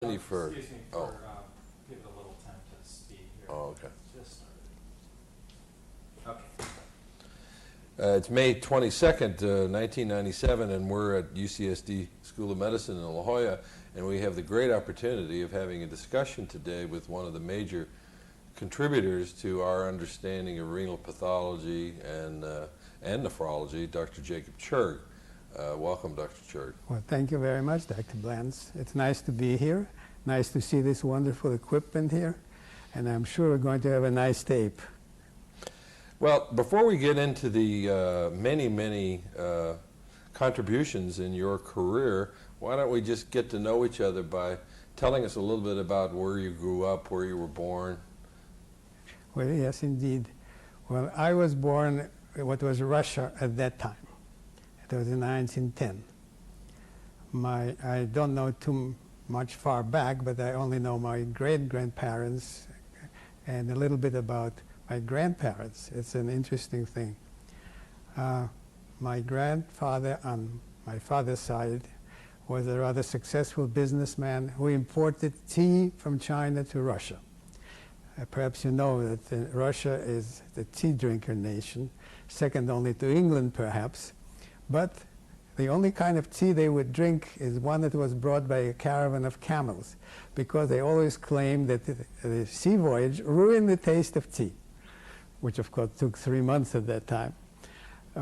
For, Excuse me for give it a little time to speed here. Oh, okay. Just started. Okay. It's May 22nd, 1997, and we're at UCSD School of Medicine in La Jolla, and we have the great opportunity of having a discussion today with one of the major contributors to our understanding of renal pathology and nephrology, Dr. Jacob Churg. Welcome, Dr. Churg. Well, thank you very much, Dr. Blantz. It's nice to be here. Nice to see this wonderful equipment here. And I'm sure we're going to have a nice tape. Well, before we get into the many contributions in your career, why don't we just get to know each other by telling us a little bit about where you grew up, where you were born? Well, yes, indeed. Well, I was born in what was Russia at that time. It was in 1910. I don't know too much far back, but I only know my great-grandparents and a little bit about my grandparents. It's an interesting thing. My grandfather on my father's side was a rather successful businessman who imported tea from China to Russia. Perhaps you know that Russia is the tea drinker nation, second only to England perhaps. But the only kind of tea they would drink is one that was brought by a caravan of camels, because they always claimed that the sea voyage ruined the taste of tea, which of course took 3 months at that time.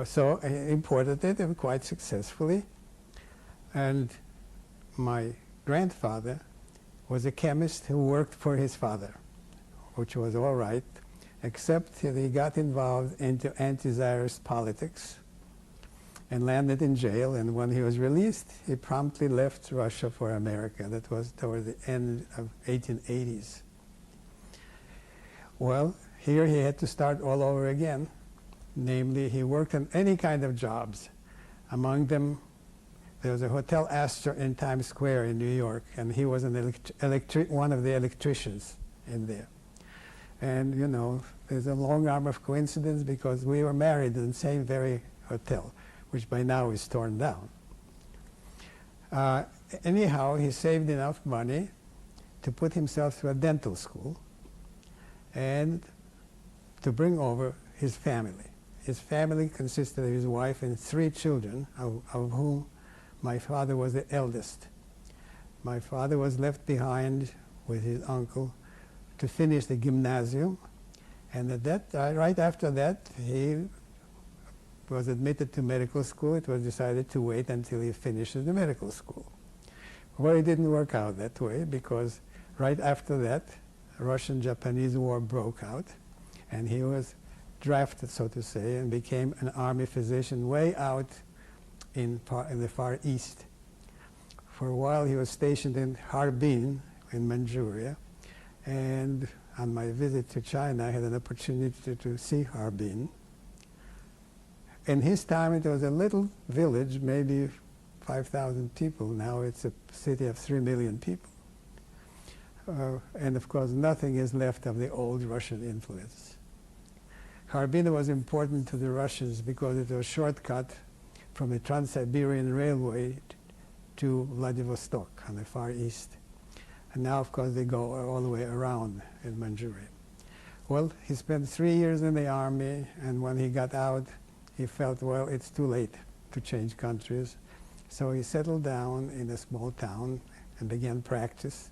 So I imported it and quite successfully. And my grandfather was a chemist who worked for his father, which was all right, except that he got involved into anti-Tsarist politics and landed in jail, and when he was released, he promptly left Russia for America. That was toward the end of 1880s. Well, here he had to start all over again. Namely, he worked on any kind of jobs. Among them, there was a Hotel Astor in Times Square in New York, and he was one of the electricians in there. And, you know, there's a long arm of coincidence because we were married in the same very hotel, which by now is torn down. Anyhow, he saved enough money to put himself through a dental school and to bring over his family. His family consisted of his wife and 3 children, of whom my father was the eldest. My father was left behind with his uncle to finish the gymnasium, and right after that, he was admitted to medical school. It was decided to wait until he finishes the medical school. Well, it didn't work out that way, because right after that, the Russian-Japanese War broke out, and he was drafted, so to say, and became an army physician way out in the Far East. For a while, he was stationed in Harbin in Manchuria, and on my visit to China, I had an opportunity to see Harbin. In his time, it was a little village, maybe 5,000 people. Now it's a city of 3 million people. And of course, nothing is left of the old Russian influence. Harbin was important to the Russians because it was a shortcut from the Trans-Siberian Railway to Vladivostok on the Far East. And now, of course, they go all the way around in Manchuria. Well, he spent 3 years in the army, and when he got out, he felt, well, it's too late to change countries. So he settled down in a small town and began practice.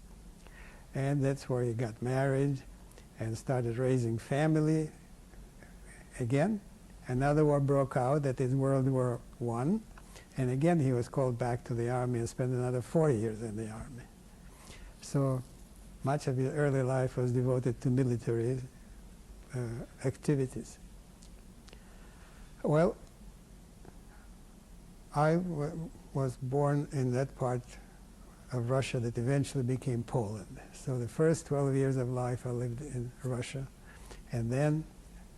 And that's where he got married and started raising family. Again, another war broke out, that is World War I. And again, he was called back to the army and spent another 4 years in the army. So much of his early life was devoted to military activities. Well, I was born in that part of Russia that eventually became Poland. So the first 12 years of life I lived in Russia, and then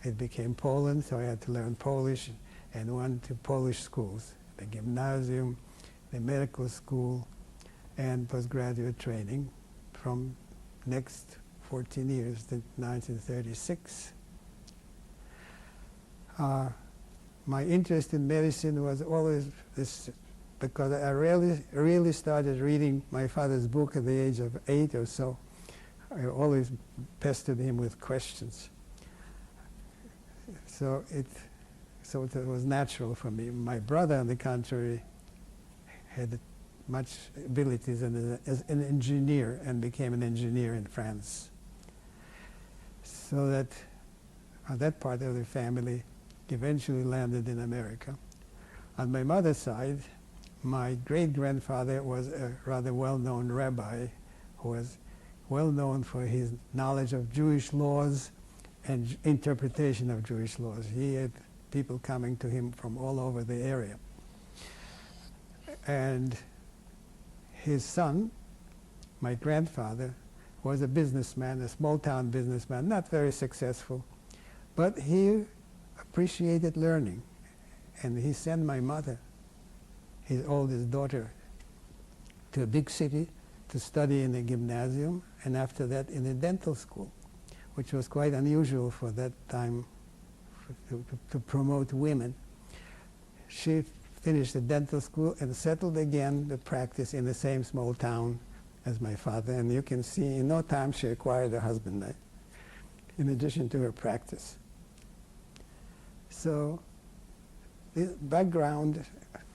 it became Poland, so I had to learn Polish and went to Polish schools, the gymnasium, the medical school, and postgraduate training from next 14 years to 1936. My interest in medicine was always this because I really started reading my father's book at the age of 8 or so. I always pestered him with questions. So it was natural for me. My brother, on the contrary, had much abilities as an engineer and became an engineer in France. So that part of the family eventually landed in America. On my mother's side, my great-grandfather was a rather well-known rabbi who was well known for his knowledge of Jewish laws and interpretation of Jewish laws. He had people coming to him from all over the area. And his son, my grandfather, was a businessman, a small-town businessman, not very successful, but he appreciated learning. And he sent my mother, his oldest daughter, to a big city to study in a gymnasium, and after that in a dental school, which was quite unusual for that time to promote women. She finished the dental school and settled again to practice in the same small town as my father. And you can see in no time she acquired a husband, in addition to her practice. So this background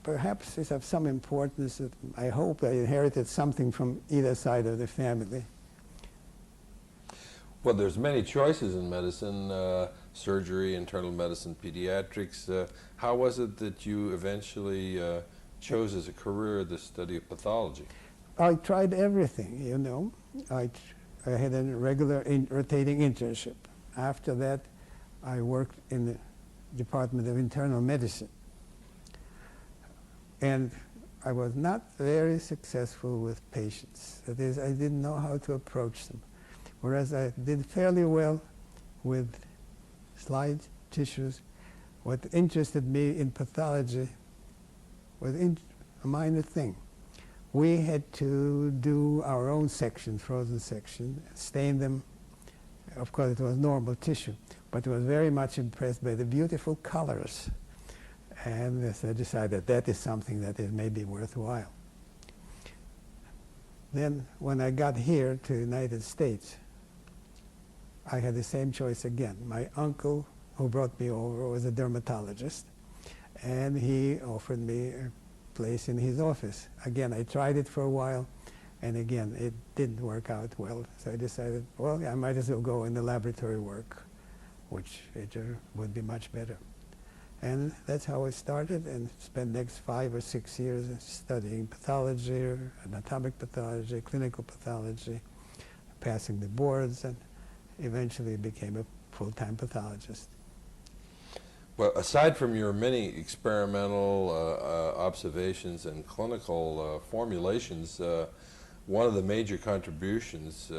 perhaps is of some importance. I hope I inherited something from either side of the family. Well, there's many choices in medicine, surgery, internal medicine, pediatrics. How was it that you eventually chose as a career the study of pathology? I tried everything, you know. I had a regular rotating internship. After that, I worked in the Department of Internal Medicine. And I was not very successful with patients. That is, I didn't know how to approach them. Whereas I did fairly well with slide tissues. What interested me in pathology was a minor thing. We had to do our own section, frozen section, stain them. Of course, it was normal tissue, but I was very much impressed by the beautiful colors. And so I decided that is something that is maybe worthwhile. Then when I got here to the United States, I had the same choice again. My uncle, who brought me over, was a dermatologist, and he offered me a place in his office. Again, I tried it for a while, and again, it didn't work out well. So I decided, well, I might as well go in the laboratory work, which would be much better. And that's how I started, and spent the next 5 or 6 years studying pathology, anatomic pathology, clinical pathology, passing the boards, and eventually became a full-time pathologist. Well, aside from your many experimental observations and clinical formulations, one of the major contributions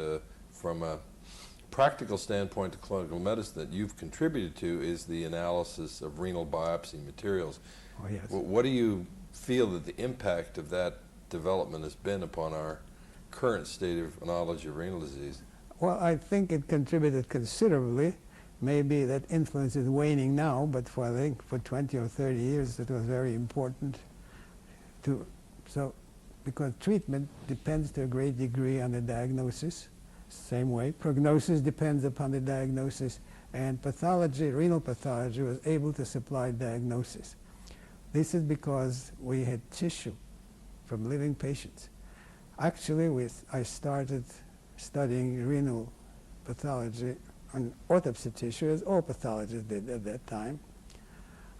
from a practical standpoint to clinical medicine that you've contributed to is the analysis of renal biopsy materials. Oh, yes. What do you feel that the impact of that development has been upon our current state of knowledge of renal disease? Well, I think it contributed considerably. Maybe that influence is waning now, but I think for 20 or 30 years it was very important because treatment depends to a great degree on the diagnosis. Same way, prognosis depends upon the diagnosis, and pathology, renal pathology, was able to supply diagnosis. This is because we had tissue from living patients. Actually, I started studying renal pathology on autopsy tissue, as all pathologists did at that time.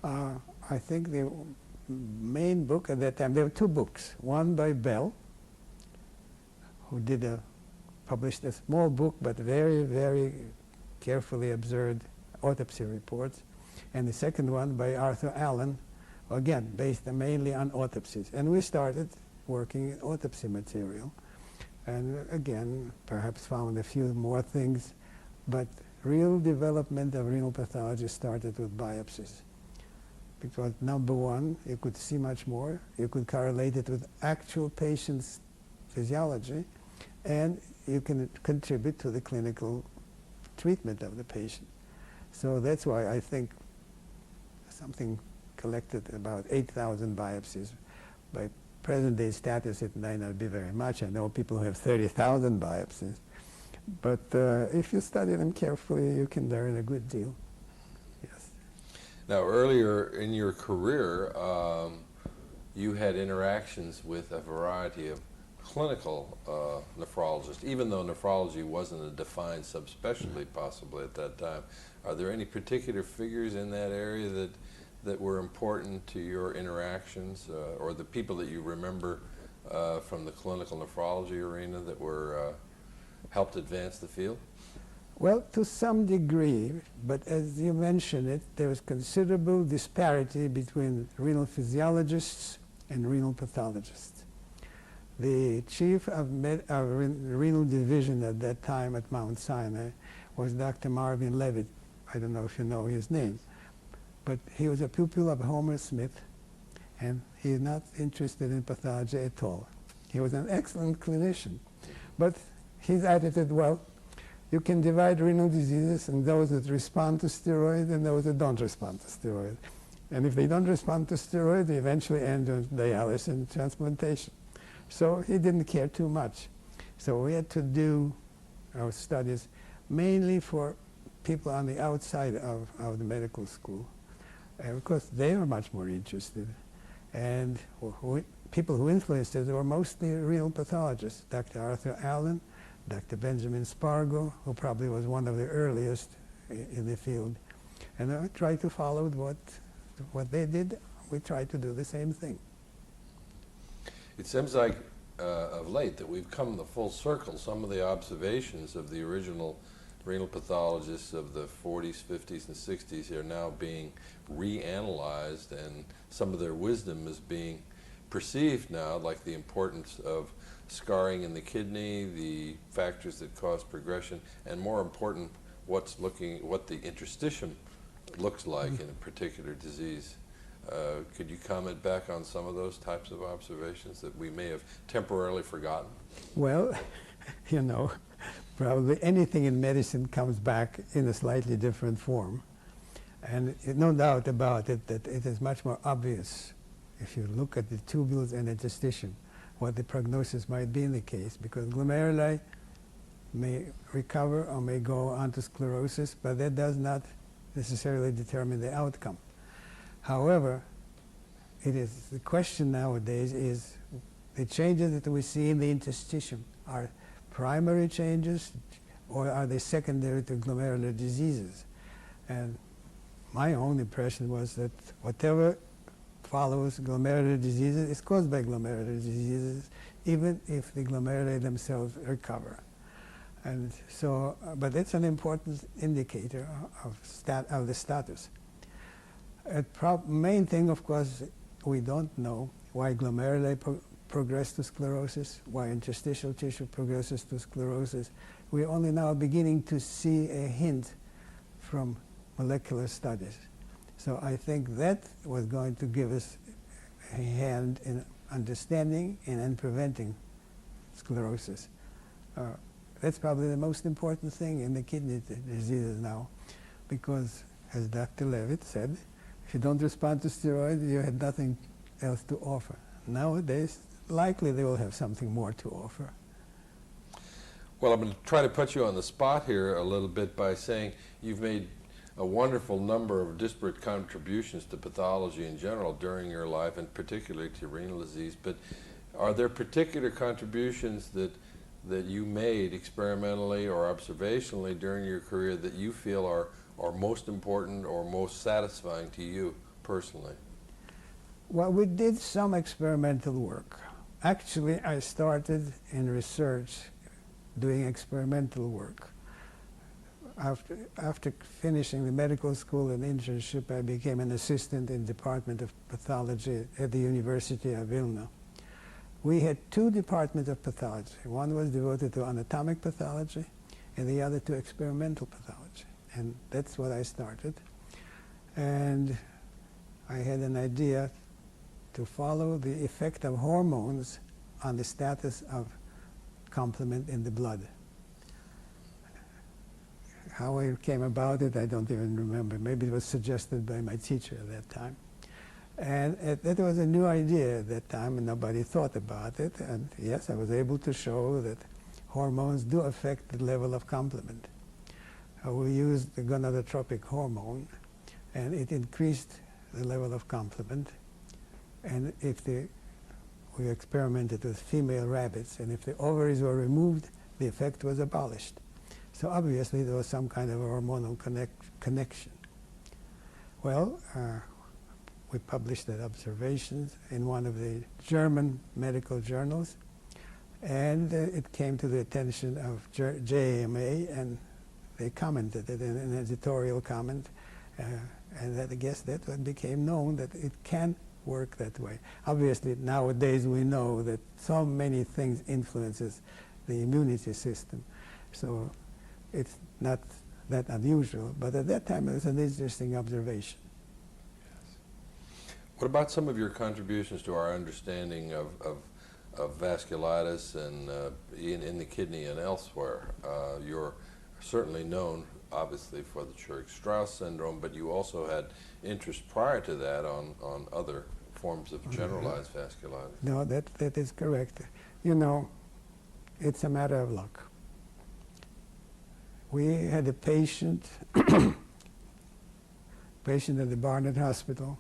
I think the main book at that time, there were 2 books. One by Bell, who published a small book, but very, very carefully observed autopsy reports. And the second one by Arthur Allen, again, based mainly on autopsies. And we started working in autopsy material. And again, perhaps found a few more things, but real development of renal pathology started with biopsies. Because number one, you could see much more, you could correlate it with actual patients' physiology, and you can contribute to the clinical treatment of the patient. So that's why I think something collected about 8,000 biopsies By present-day status, it might not be very much. I know people who have 30,000 biopsies. But if you study them carefully, you can learn a good deal. Yes. Now, earlier in your career, you had interactions with a variety of clinical nephrologists, even though nephrology wasn't a defined subspecialty possibly at that time. Are there any particular figures in that area that were important to your interactions, or the people that you remember from the clinical nephrology arena that were helped advance the field? Well, to some degree, but as you mentioned it, there was considerable disparity between renal physiologists and renal pathologists. The chief of renal division at that time at Mount Sinai was Dr. Marvin Levitt. I don't know if you know his name, but he was a pupil of Homer Smith, and he's not interested in pathology at all. He was an excellent clinician, but his attitude, well, you can divide renal diseases in those that respond to steroids and those that don't respond to steroids. And if they don't respond to steroids, they eventually end on dialysis and transplantation. So he didn't care too much. So we had to do our studies mainly for people on the outside of the medical school. And of course, they were much more interested. And people who influenced it were mostly renal pathologists, Dr. Arthur Allen, Dr. Benjamin Spargo, who probably was one of the earliest in the field. And I tried to follow what they did. We tried to do the same thing. It seems like of late that we've come the full circle. Some of the observations of the original renal pathologists of the 40s, 50s, and 60s are now being reanalyzed, and some of their wisdom is being perceived now, like the importance of scarring in the kidney, the factors that cause progression, and more important, what the interstitium looks like in a particular disease. Could you comment back on some of those types of observations that we may have temporarily forgotten? Well, you know, probably anything in medicine comes back in a slightly different form. And no doubt about it that it is much more obvious if you look at the tubules and interstitium what the prognosis might be in the case, because glomeruli may recover or may go on to sclerosis, but that does not necessarily determine the outcome. However, the question nowadays is the changes that we see in the interstitium are primary changes or are they secondary to glomerular diseases? And my own impression was that whatever follows glomerular diseases is caused by glomerular diseases, even if the glomeruli themselves recover. And so, but it's an important indicator of the status. Main thing, of course, we don't know why glomeruli progress to sclerosis, why interstitial tissue progresses to sclerosis. We're only now beginning to see a hint from molecular studies. So I think that was going to give us a hand in understanding and in preventing sclerosis. That's probably the most important thing in the kidney diseases now, because, as Dr. Levitt said, if you don't respond to steroids, you had nothing else to offer. Nowadays, likely they will have something more to offer. Well, I'm going to try to put you on the spot here a little bit by saying you've made a wonderful number of disparate contributions to pathology in general during your life, and particularly to renal disease. But are there particular contributions that you made experimentally or observationally during your career that you feel are most important or most satisfying to you personally? Well, we did some experimental work. Actually, I started in research doing experimental work. After finishing the medical school and internship, I became an assistant in the Department of Pathology at the University of Vilna. We had two departments of pathology. One was devoted to anatomic pathology, and the other to experimental pathology. And that's what I started. And I had an idea to follow the effect of hormones on the status of complement in the blood. How I came about it, I don't even remember. Maybe it was suggested by my teacher at that time. And that was a new idea at that time, and nobody thought about it. And yes, I was able to show that hormones do affect the level of complement. We used the gonadotropic hormone, and it increased the level of complement. And we experimented with female rabbits, and if the ovaries were removed, the effect was abolished. So obviously there was some kind of hormonal connection. Well, we published that observations in one of the German medical journals, and it came to the attention of JAMA, and they commented it in an editorial comment, and I guess that became known that it can work that way. Obviously, nowadays we know that so many things influences the immunity system, so it's not that unusual, but at that time it was an interesting observation. What about some of your contributions to our understanding of vasculitis and in the kidney and elsewhere? You're certainly known, obviously, for the Churg-Strauss syndrome, but you also had interest prior to that on other forms of generalized vasculitis. No, that is correct. You know, it's a matter of luck. We had a patient at the Barnett Hospital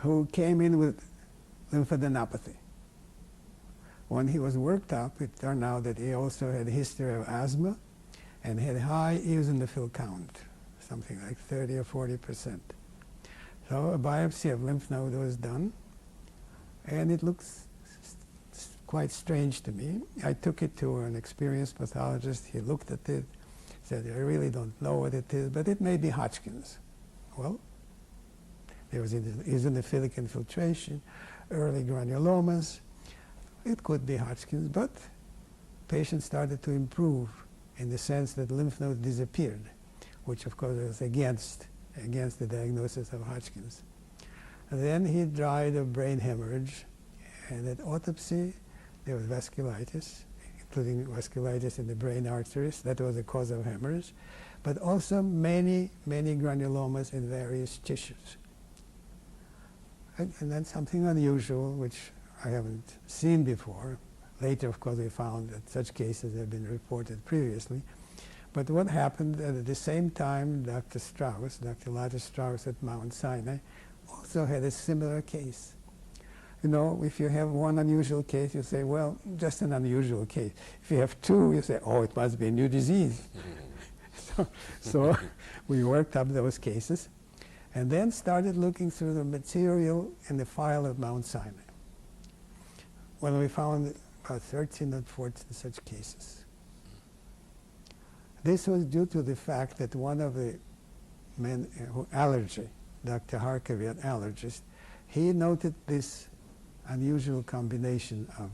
who came in with lymphadenopathy. When he was worked up, it turned out that he also had a history of asthma and had high eosinophil count, something like 30 or 40%. So a biopsy of lymph node was done, and it looks quite strange to me. I took it to an experienced pathologist. He looked at it, said, I really don't know what it is, but it may be Hodgkin's. Well, there was eosinophilic infiltration, early granulomas. It could be Hodgkin's, but patient started to improve in the sense that lymph nodes disappeared, which of course was against the diagnosis of Hodgkin's. And then he died of brain hemorrhage, and at autopsy there was vasculitis, including vasculitis in the brain arteries. That was the cause of hemorrhage, but also many granulomas in various tissues. And then something unusual, which I haven't seen before. Later, of course, we found that such cases have been reported previously. But what happened at the same time, Dr. Lotta Strauss at Mount Sinai, also had a similar case. You know, if you have one unusual case, you say, well, just an unusual case. If you have two, you say, oh, it must be a new disease. So we worked up those cases, and then started looking through the material in the file of Mount Sinai. When we found about 13 or 14 such cases. This was due to the fact that one of the men who allergy, Dr. Harkavy, an allergist, he noted this unusual combination of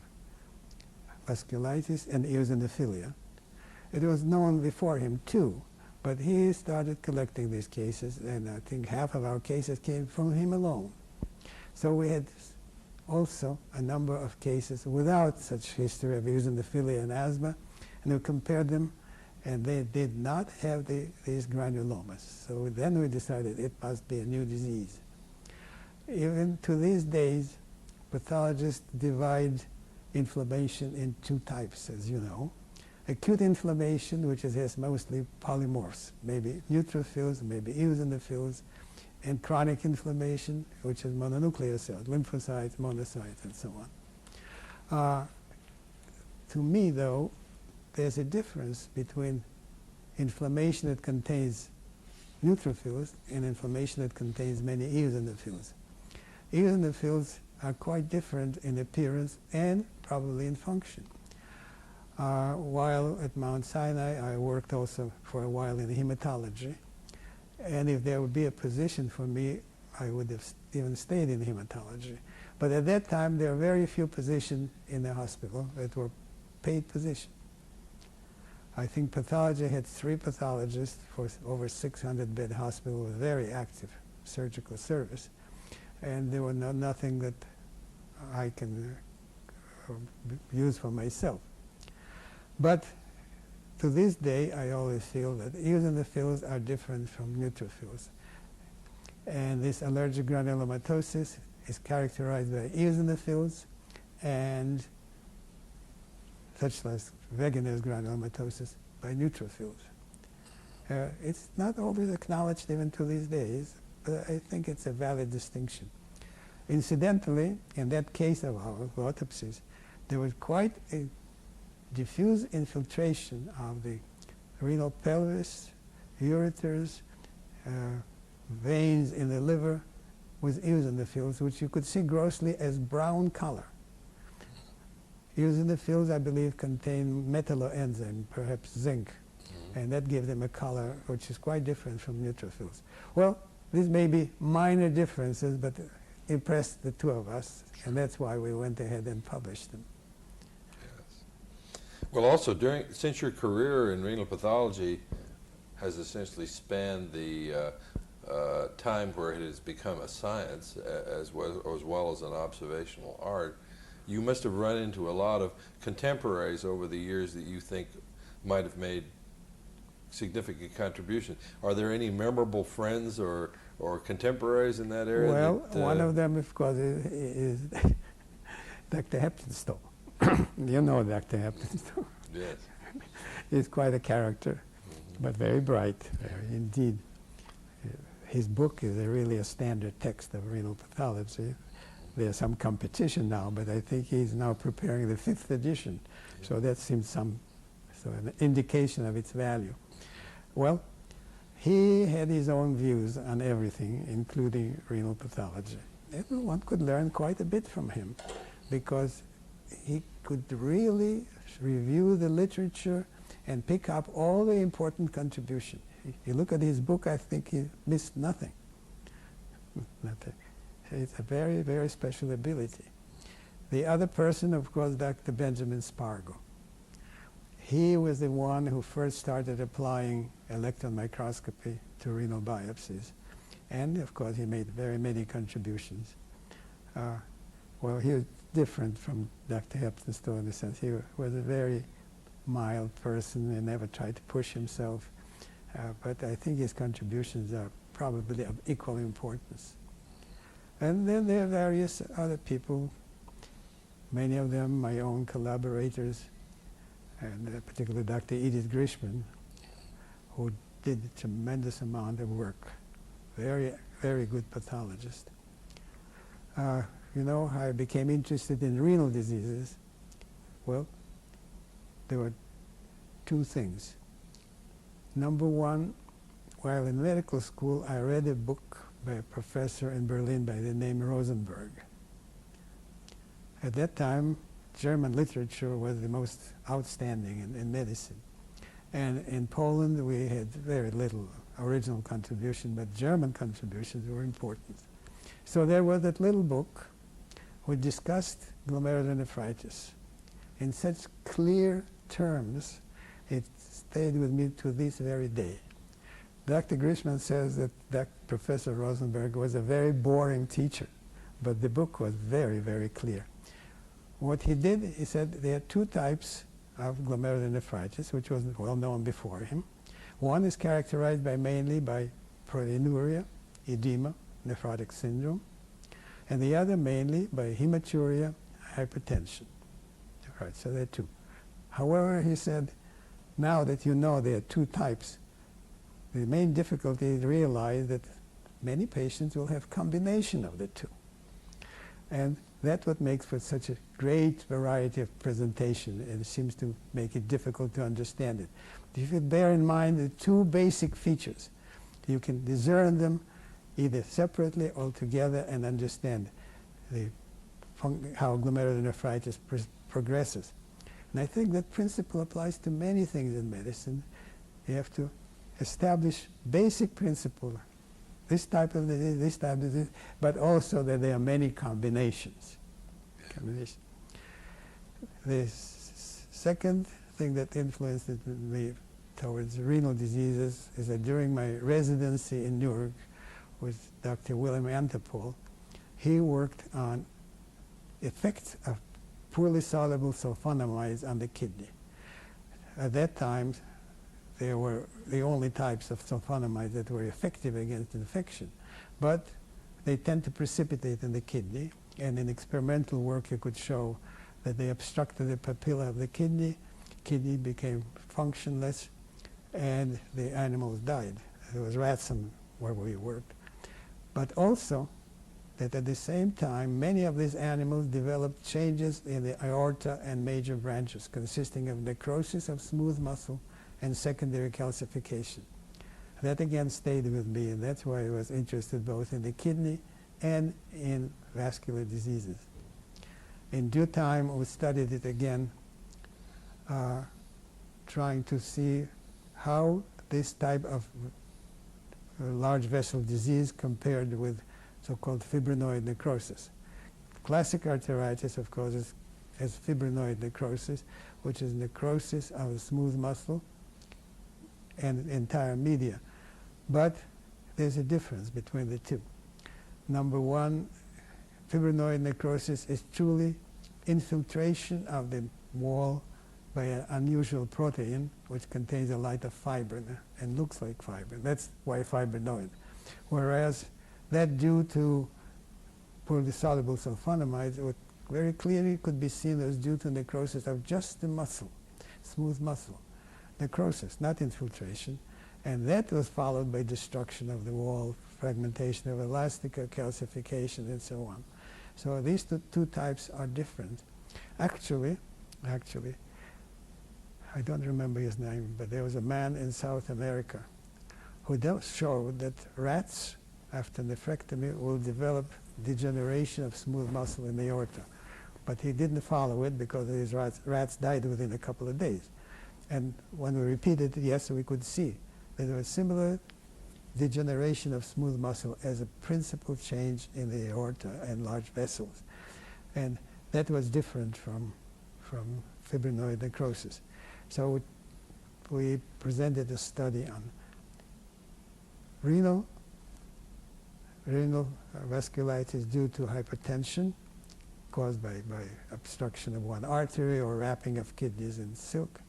vasculitis and eosinophilia. It was known before him too, but he started collecting these cases, and I think half of our cases came from him alone. So we had also a number of cases without such history of eosinophilia and asthma, and we compared them, and they did not have these granulomas. So then we decided it must be a new disease. Even to these days, pathologists divide inflammation in two types, as you know. Acute inflammation, which has mostly polymorphs, maybe neutrophils, maybe eosinophils, and chronic inflammation, which is mononuclear cells, lymphocytes, monocytes, and so on. To me, though, there's a difference between inflammation that contains neutrophils and inflammation that contains many eosinophils. Eosinophils are quite different in appearance and probably in function. While at Mount Sinai, I worked also for a while in hematology. And if there would be a position for me, I would have even stayed in hematology. But at that time, there were very few positions in the hospital that were paid positions. I think pathology had 3 pathologists for over 600-bed hospital with very active surgical service. And there was nothing that I can use for myself. But to this day, I always feel that eosinophils are different from neutrophils. And this allergic granulomatosis is characterized by eosinophils and such as vaginous granulomatosis by neutrophils. It's not always acknowledged even to these days, but I think it's a valid distinction. Incidentally, in that case of our autopsies, there was quite a diffuse infiltration of the renal pelvis, ureters, veins in the liver with eosinophils, which you could see grossly as brown color. Eosinophils, I believe, contain metalloenzyme, perhaps zinc, and that gives them a color which is quite different from neutrophils. Well, these may be minor differences, but impressed the two of us, and that's why we went ahead and published them. Yes. Well, also, since your career in renal pathology has essentially spanned the time where it has become a science as well as an observational art, you must have run into a lot of contemporaries over the years that you think might have made significant contributions. Are there any memorable friends or contemporaries in that area? Well, one of them, of course, is Dr. Heptonstall. You know Dr. Heptonstall. Yes. He's quite a character, but very bright, very indeed. His book is really a standard text of renal pathology. There's some competition now, but I think he's now preparing the 5th edition. Yeah. So that seems an indication of its value. Well, he had his own views on everything, including renal pathology. And one could learn quite a bit from him, because he could really review the literature and pick up all the important contributions. You look at his book, I think he missed nothing. Nothing. It's a very, very special ability. The other person, of course, Dr. Benjamin Spargo. He was the one who first started applying electron microscopy to renal biopsies. And, of course, he made very many contributions. Well, he was different from Dr. Heptonstall in the sense he was a very mild person and never tried to push himself. But I think his contributions are probably of equal importance. And then there are various other people, many of them my own collaborators, and particularly Dr. Edith Grishman, who did a tremendous amount of work. Very, very good pathologist. You know, I became interested in renal diseases. Well, there were two things. Number one, while in medical school, I read a book by a professor in Berlin by the name Rosenberg. At that time, German literature was the most outstanding in medicine. And in Poland, we had very little original contribution, but German contributions were important. So there was that little book which discussed glomerulonephritis in such clear terms, it stayed with me to this very day. Dr. Grishman says that Professor Rosenberg was a very boring teacher, but the book was very, very clear. What he did, he said there are two types of glomerulonephritis, which was well known before him. One is characterized mainly by proteinuria, edema, nephrotic syndrome, and the other mainly by hematuria, hypertension. Right, so there are two. However, he said, now that you know there are two types, the main difficulty is to realize that many patients will have combination of the two. And that's what makes for such a great variety of presentation, and it seems to make it difficult to understand it. If you bear in mind the two basic features, you can discern them either separately or together and understand how glomerulonephritis progresses. And I think that principle applies to many things in medicine. You have to establish basic principles, this type of disease, but also that there are many combinations. The second thing that influenced me towards renal diseases is that during my residency in Churg with Dr. William Antipol, he worked on effects of poorly soluble sulfonamides on the kidney. At that time, they were the only types of sulfonamides that were effective against infection. but they tend to precipitate in the kidney, and in experimental work you could show that they obstructed the papilla of the kidney became functionless, and the animals died. There was rats where we worked. But also that at the same time, many of these animals developed changes in the aorta and major branches, consisting of necrosis of smooth muscle and secondary calcification. That again stayed with me, and that's why I was interested both in the kidney and in vascular diseases. In due time, we studied it again, trying to see how this type of large vessel disease compared with so-called fibrinoid necrosis. Classic arteritis, of course, has fibrinoid necrosis, which is necrosis of the smooth muscle and entire media. But there's a difference between the two. Number one, fibrinoid necrosis is truly infiltration of the wall by an unusual protein which contains a lot of fibrin and looks like fibrin. That's why fibrinoid. Whereas that due to poorly soluble sulfonamides, what very clearly could be seen as due to necrosis of just the muscle, smooth muscle. Necrosis, not infiltration. And that was followed by destruction of the wall, fragmentation of elastica, calcification, and so on. So these two types are different. Actually, I don't remember his name, but there was a man in South America who showed that rats, after nephrectomy, will develop degeneration of smooth muscle in the aorta. But he didn't follow it because these rats died within a couple of days. And when we repeated it, yes, we could see that there was similar degeneration of smooth muscle as a principal change in the aorta and large vessels. And that was different from fibrinoid necrosis. So we presented a study on renal vasculitis due to hypertension caused by obstruction of one artery or wrapping of kidneys in silk,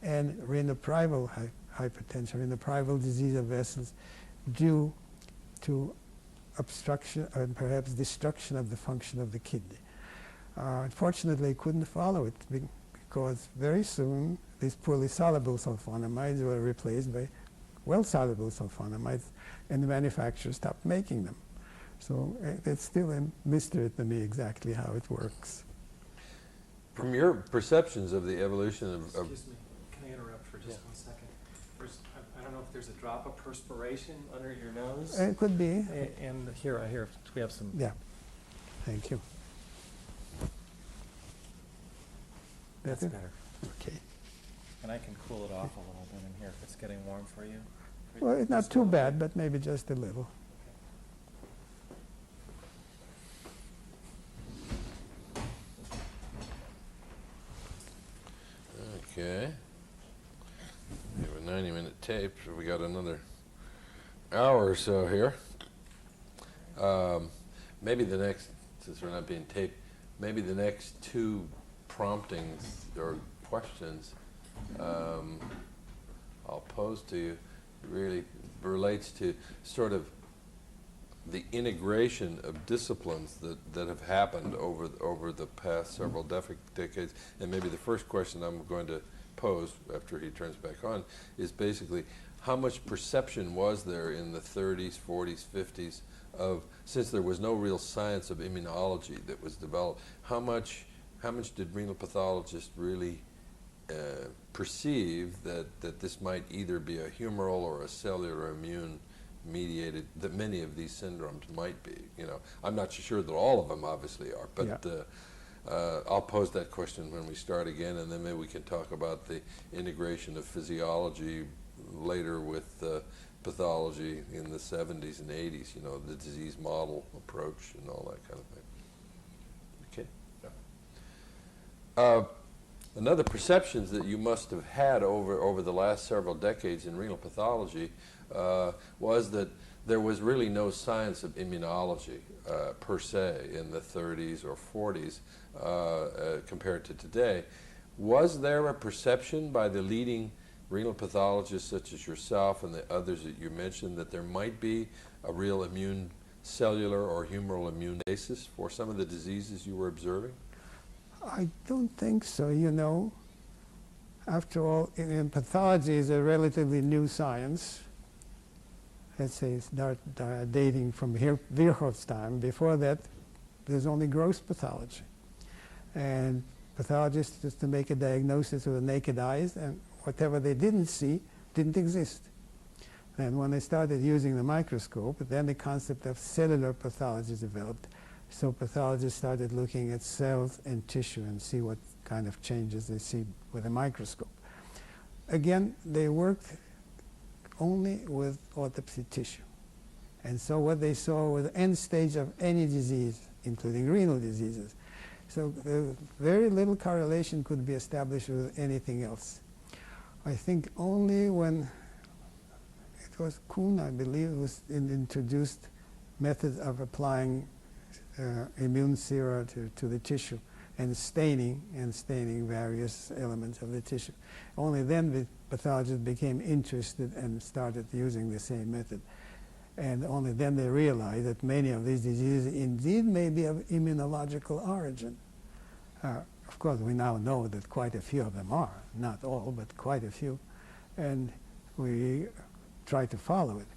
and renoprival hypertension, renoprival disease of vessels due to obstruction and perhaps destruction of the function of the kidney. Unfortunately, I couldn't follow it because very soon these poorly soluble sulfonamides were replaced by well-soluble sulfonamides, and the manufacturers stopped making them. So it's still a mystery to me exactly how it works. From your perceptions of the evolution of... Excuse me, can I interrupt for just 1 second? I don't know if there's a drop of perspiration under your nose. It could be. And here, we have some. Yeah, thank you. That's better. Okay. And I can cool it off a little bit in here if it's getting warm for you. Well, it's not too bad, but maybe just a little. Okay. We have a 90-minute tape, so we got another hour or so here. Maybe the next, since we're not being taped, maybe the next two promptings or questions I'll pose to you really relates to sort of the integration of disciplines that have happened over the past several decades. And maybe the first question I'm going to pose after he turns back on is basically how much perception was there in the 30s, 40s, 50s of, since there was no real science of immunology that was developed, how much did renal pathologists really perceive that this might either be a humoral or a cellular immune mediated, that many of these syndromes might be? You know, I'm not sure that all of them obviously are, but yeah. I'll pose that question when we start again, and then maybe we can talk about the integration of physiology later with pathology in the 70s and 80s, you know, the disease model approach and all that kind of thing. Okay. Yeah. Another perceptions that you must have had over the last several decades in renal pathology was that there was really no science of immunology per se in the 30s or 40s compared to today. Was there a perception by the leading renal pathologists such as yourself and the others that you mentioned that there might be a real immune cellular or humoral immune basis for some of the diseases you were observing? I don't think so. You know, after all, pathology is a relatively new science. Let's say it's dating from Virchow's time. Before that, there's only gross pathology. And pathologists just to make a diagnosis with the naked eyes, and whatever they didn't see didn't exist. And when they started using the microscope, then the concept of cellular pathology developed. So pathologists started looking at cells and tissue and see what kind of changes they see with a microscope. Again, they worked only with autopsy tissue. And so what they saw was the end stage of any disease, including renal diseases. So very little correlation could be established with anything else. I think only when it was Kuhn, I believe, was introduced methods of applying immune sera to the tissue and staining various elements of the tissue. Only then the pathologists became interested and started using the same method. And only then they realized that many of these diseases indeed may be of immunological origin. Of course, we now know that quite a few of them are, not all, but quite a few, and we try to follow it.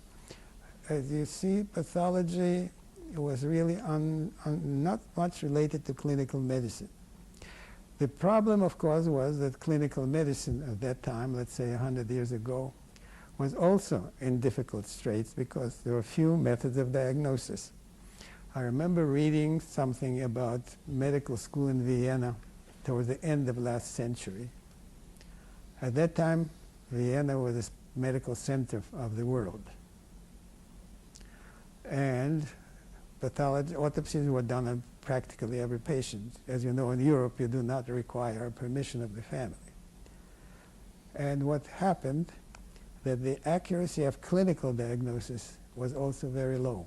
As you see, pathology was really not much related to clinical medicine. The problem, of course, was that clinical medicine at that time, let's say 100 years ago, was also in difficult straits because there were few methods of diagnosis. I remember reading something about medical school in Vienna towards the end of last century. At that time, Vienna was the medical center of the world. And pathology, autopsies were done on practically every patient. As you know, in Europe, you do not require permission of the family. And what happened, that the accuracy of clinical diagnosis was also very low.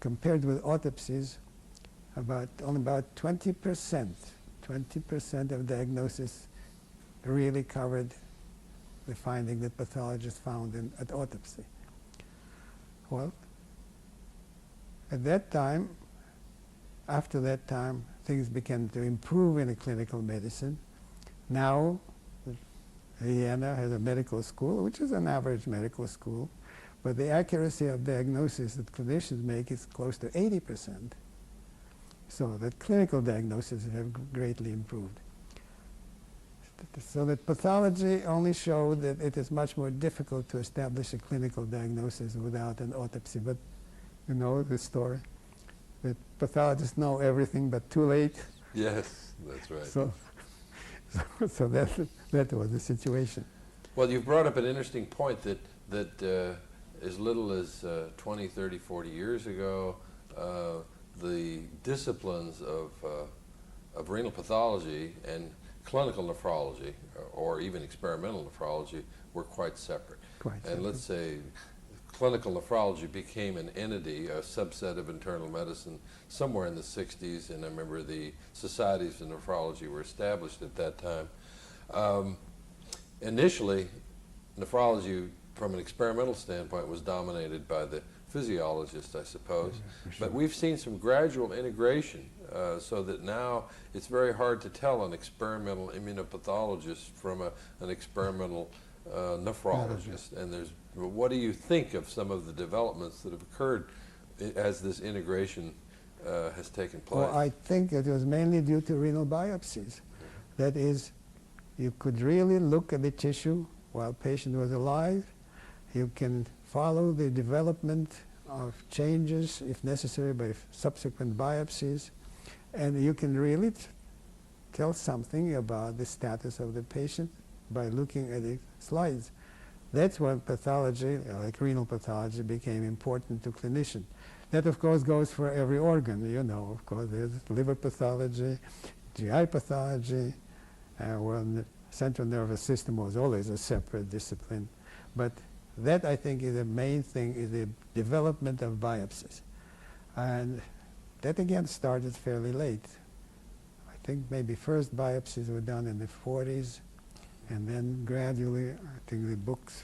Compared with autopsies, only about 20% of diagnosis really covered the finding that pathologists found at autopsy. Well, at that time, after that time, things began to improve in the clinical medicine. Now, Vienna has a medical school, which is an average medical school, but the accuracy of diagnosis that clinicians make is close to 80%. So that clinical diagnoses have greatly improved. So that pathology only showed that it is much more difficult to establish a clinical diagnosis without an autopsy. But you know the story, that pathologists know everything but too late. Yes, that's right. So that was the situation. Well, you've brought up an interesting point that as little as 20, 30, 40 years ago, the disciplines of renal pathology and clinical nephrology, or even experimental nephrology, were quite separate. And let's say clinical nephrology became an entity, a subset of internal medicine, somewhere in the 60s, and I remember the societies of nephrology were established at that time. Initially, nephrology, from an experimental standpoint, was dominated by the physiologist, I suppose. Yeah, sure. But we've seen some gradual integration so that now it's very hard to tell an experimental immunopathologist from an experimental nephrologist. And what do you think of some of the developments that have occurred as this integration has taken place? Well, I think it was mainly due to renal biopsies. That is, you could really look at the tissue while the patient was alive. You can follow the development of changes, if necessary, by subsequent biopsies. And you can really tell something about the status of the patient by looking at the slides. That's when pathology, like renal pathology, became important to clinicians. That, of course, goes for every organ. You know, of course, there's liver pathology, GI pathology. Well, the central nervous system was always a separate discipline. But that, I think, is the main thing, is the development of biopsies. And that, again, started fairly late. I think maybe first biopsies were done in the 40s, And then gradually, I think the books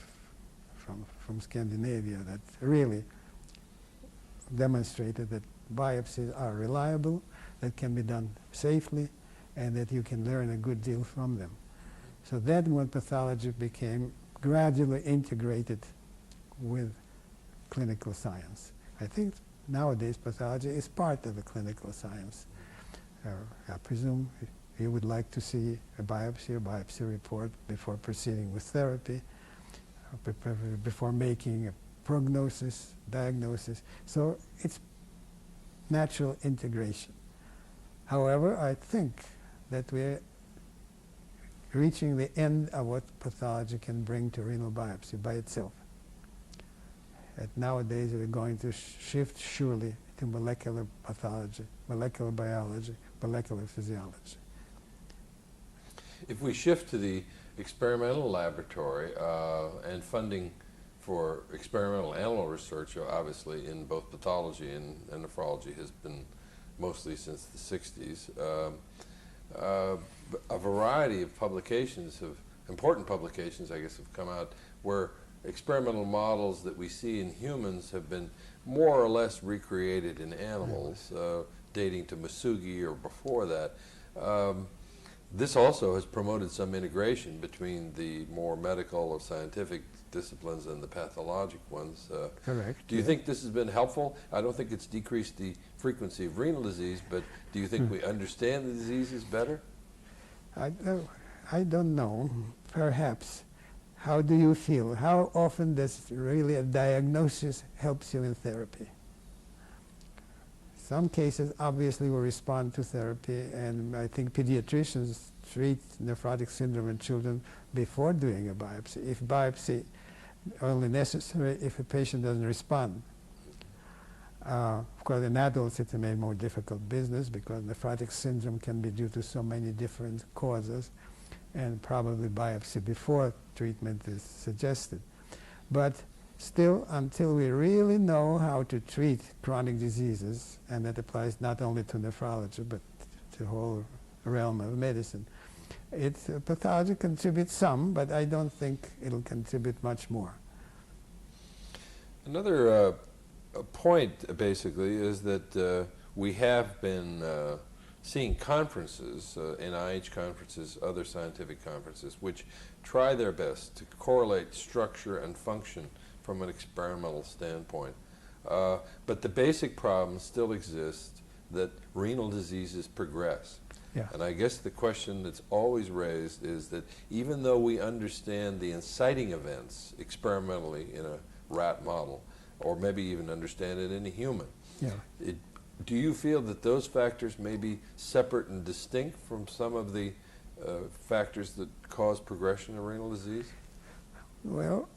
from Scandinavia that really demonstrated that biopsies are reliable, that can be done safely, and that you can learn a good deal from them. So that when pathology became gradually integrated with clinical science. I think nowadays pathology is part of the clinical science. I presume you would like to see a biopsy report before proceeding with therapy, before making a prognosis, diagnosis. So it's natural integration. However, I think that we're reaching the end of what pathology can bring to renal biopsy by itself. And nowadays we're going to shift surely to molecular pathology, molecular biology, molecular physiology. If we shift to the experimental laboratory and funding for experimental animal research, obviously in both pathology and nephrology has been mostly since the 60s. A variety of publications, important publications I guess, have come out where experimental models that we see in humans have been more or less recreated in animals, dating to Masugi or before that. This also has promoted some integration between the more medical or scientific disciplines and the pathologic ones. Correct. Do you think this has been helpful? I don't think it's decreased the frequency of renal disease, but do you think we understand the diseases better? I don't know. Perhaps. How do you feel? How often does really a diagnosis helps you in therapy? Some cases obviously will respond to therapy, and I think pediatricians treat nephrotic syndrome in children before doing a biopsy. If biopsy only necessary if a patient doesn't respond. Of course, in adults it's a made more difficult business because nephrotic syndrome can be due to so many different causes, and probably biopsy before treatment is suggested. But still, until we really know how to treat chronic diseases, and that applies not only to nephrology but to the whole realm of medicine, pathology contributes some, but I don't think it'll contribute much more. Another point, basically, is that we have been seeing conferences, NIH conferences, other scientific conferences, which try their best to correlate structure and function from an experimental standpoint. But the basic problem still exists that renal diseases progress. Yeah. And I guess the question that's always raised is that even though we understand the inciting events experimentally in a rat model, or maybe even understand it in a human, do you feel that those factors may be separate and distinct from some of the factors that cause progression of renal disease? Well,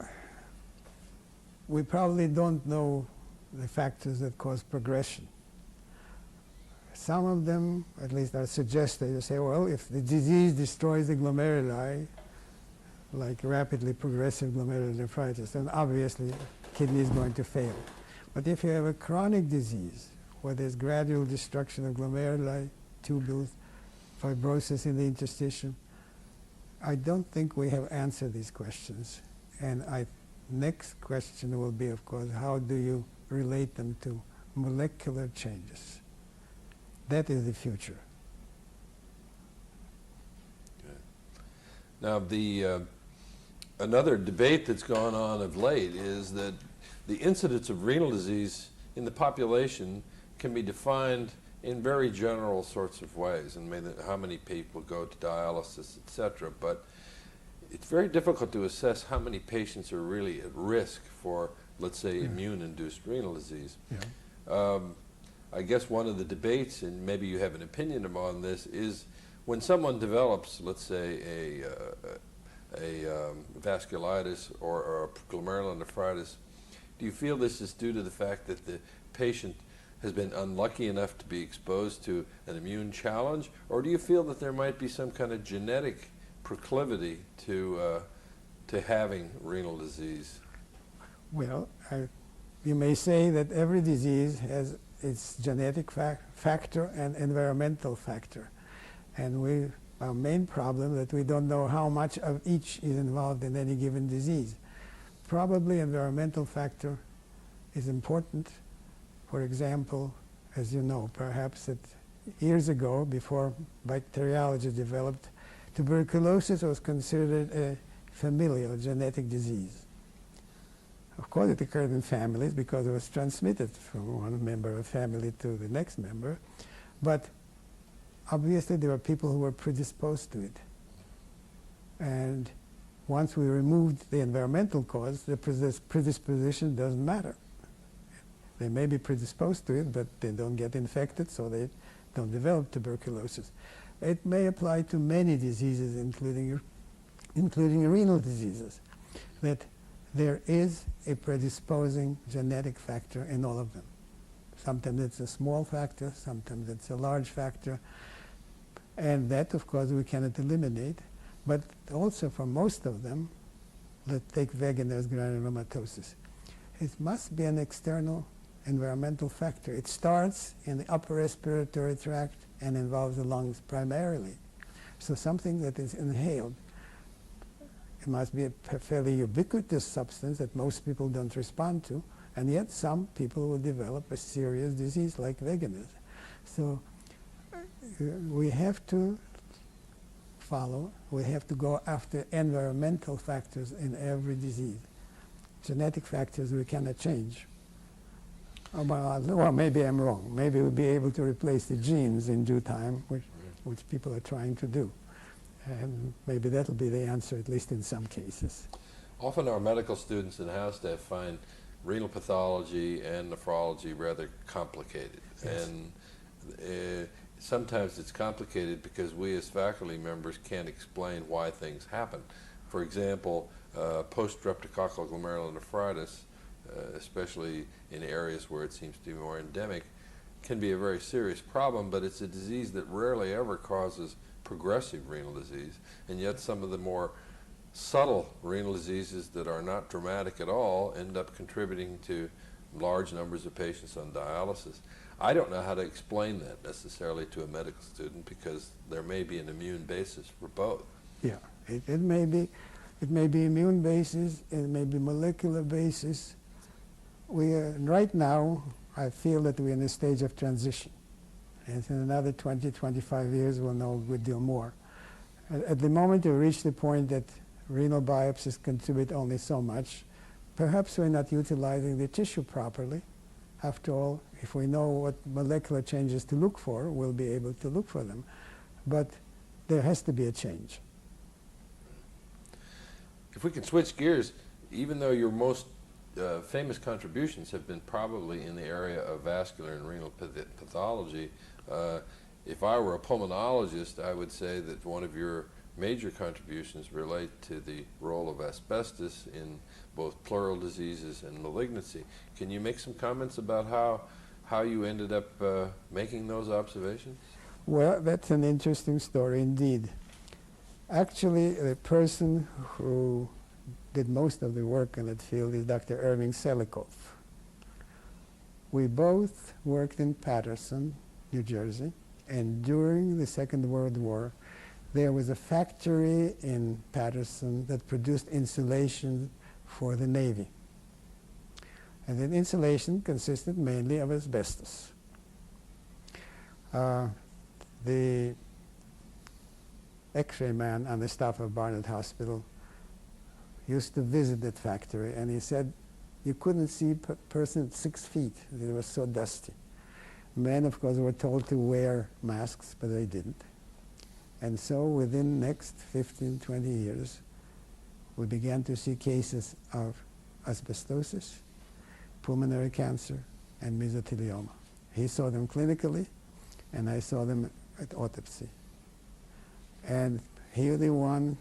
we probably don't know the factors that cause progression. Some of them, at least are suggested, you say, well, if the disease destroys the glomeruli, like rapidly progressive glomerulonephritis, then obviously kidney is going to fail. But if you have a chronic disease where there's gradual destruction of glomeruli, tubules, fibrosis in the interstitium, I don't think we have answered these questions. And next question will be, of course, how do you relate them to molecular changes? That is the future. Okay. Now, another debate that's gone on of late is that the incidence of renal disease in the population can be defined in very general sorts of ways, and how many people go to dialysis, etc. But it's very difficult to assess how many patients are really at risk for, let's say, immune-induced renal disease. Yeah. I guess one of the debates, and maybe you have an opinion on this, is when someone develops, let's say, a vasculitis or a glomerulonephritis, do you feel this is due to the fact that the patient has been unlucky enough to be exposed to an immune challenge, or do you feel that there might be some kind of genetic proclivity to having renal disease? Well, you may say that every disease has its genetic factor and environmental factor. And we our main problem that we don't know how much of each is involved in any given disease. Probably environmental factor is important. For example, as you know, perhaps that years ago, before bacteriology developed, tuberculosis was considered a familial genetic disease. Of course, it occurred in families because it was transmitted from one member of a family to the next member, but obviously there were people who were predisposed to it. And once we removed the environmental cause, the predisposition doesn't matter. They may be predisposed to it, but they don't get infected, so they don't develop tuberculosis. It may apply to many diseases, including renal diseases, that there is a predisposing genetic factor in all of them. Sometimes it's a small factor, sometimes it's a large factor, and that, of course, we cannot eliminate. But also for most of them, let's take Wegener's granulomatosis. It must be an external environmental factor. It starts in the upper respiratory tract and involves the lungs primarily. So something that is inhaled. It must be a fairly ubiquitous substance that most people don't respond to, and yet some people will develop a serious disease like Wegener's. So we have to go after environmental factors in every disease. Genetic factors we cannot change. Well, maybe I'm wrong. Maybe we'll be able to replace the genes in due time, which people are trying to do. And maybe that'll be the answer, at least in some cases. Often our medical students and house staff find renal pathology and nephrology rather complicated. Yes. And sometimes it's complicated because we as faculty members can't explain why things happen. For example, post-streptococcal glomerulonephritis, especially in areas where it seems to be more endemic, can be a very serious problem, but it's a disease that rarely ever causes progressive renal disease, and yet some of the more subtle renal diseases that are not dramatic at all end up contributing to large numbers of patients on dialysis. I don't know how to explain that necessarily to a medical student because there may be an immune basis for both. Yeah, it may be immune basis, it may be molecular basis. Right now, I feel that we're in a stage of transition. And in another 20, 25 years, we'll know a good deal more. At the moment, we reach the point that renal biopsies contribute only so much. Perhaps we're not utilizing the tissue properly. After all, if we know what molecular changes to look for, we'll be able to look for them. But there has to be a change. If we can switch gears, even though your most famous contributions have been probably in the area of vascular and renal pathology, if I were a pulmonologist, I would say that one of your major contributions relate to the role of asbestos in both pleural diseases and malignancy. Can you make some comments about how you ended up making those observations? Well, that's an interesting story indeed. Actually, the person who did most of the work in that field is Dr. Irving Selikov. We both worked in Paterson, New Jersey, and during the Second World War, there was a factory in Paterson that produced insulation for the Navy. And that insulation consisted mainly of asbestos. The X-ray man on the staff of Barnett Hospital used to visit that factory, and he said you couldn't see a person at 6 feet. It was so dusty. Men, of course, were told to wear masks, but they didn't. And so within the next 15, 20 years, we began to see cases of asbestosis, pulmonary cancer, and mesothelioma. He saw them clinically, and I saw them at autopsy. And he was the one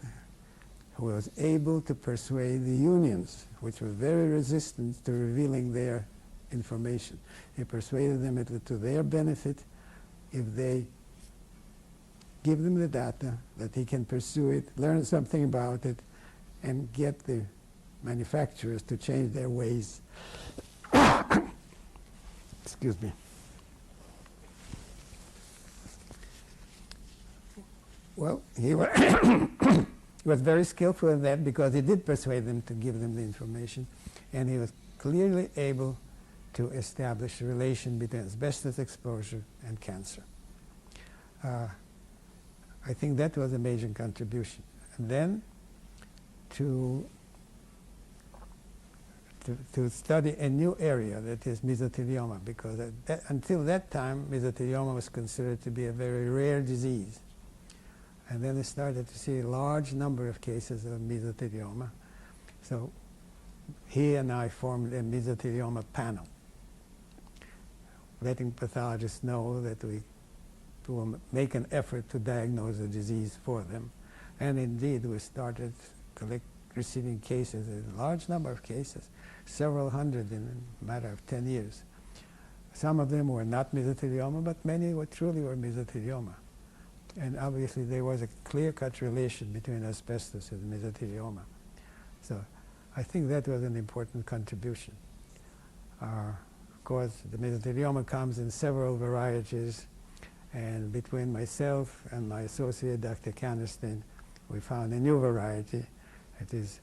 who was able to persuade the unions, which were very resistant to revealing their information. He persuaded them to their benefit if they give them the data, that he can pursue it, learn something about it, and get the manufacturers to change their ways. Excuse me. Well, he was, he was very skillful in that because he did persuade them to give them the information, and he was clearly able to establish a relation between asbestos exposure and cancer. I think that was a major contribution. And then to study a new area, that is mesothelioma, because until that time, mesothelioma was considered to be a very rare disease. And then they started to see a large number of cases of mesothelioma. So he and I formed a mesothelioma panel, letting pathologists know that we will make an effort to diagnose the disease for them. And indeed, we started receiving cases, a large number of cases, several hundred in a matter of 10 years. Some of them were not mesothelioma, but many truly were mesothelioma. And obviously, there was a clear-cut relation between asbestos and mesothelioma. So I think that was an important contribution. Of course, the mesothelioma comes in several varieties, and between myself and my associate, Dr. Cannerstein, we found a new variety. It is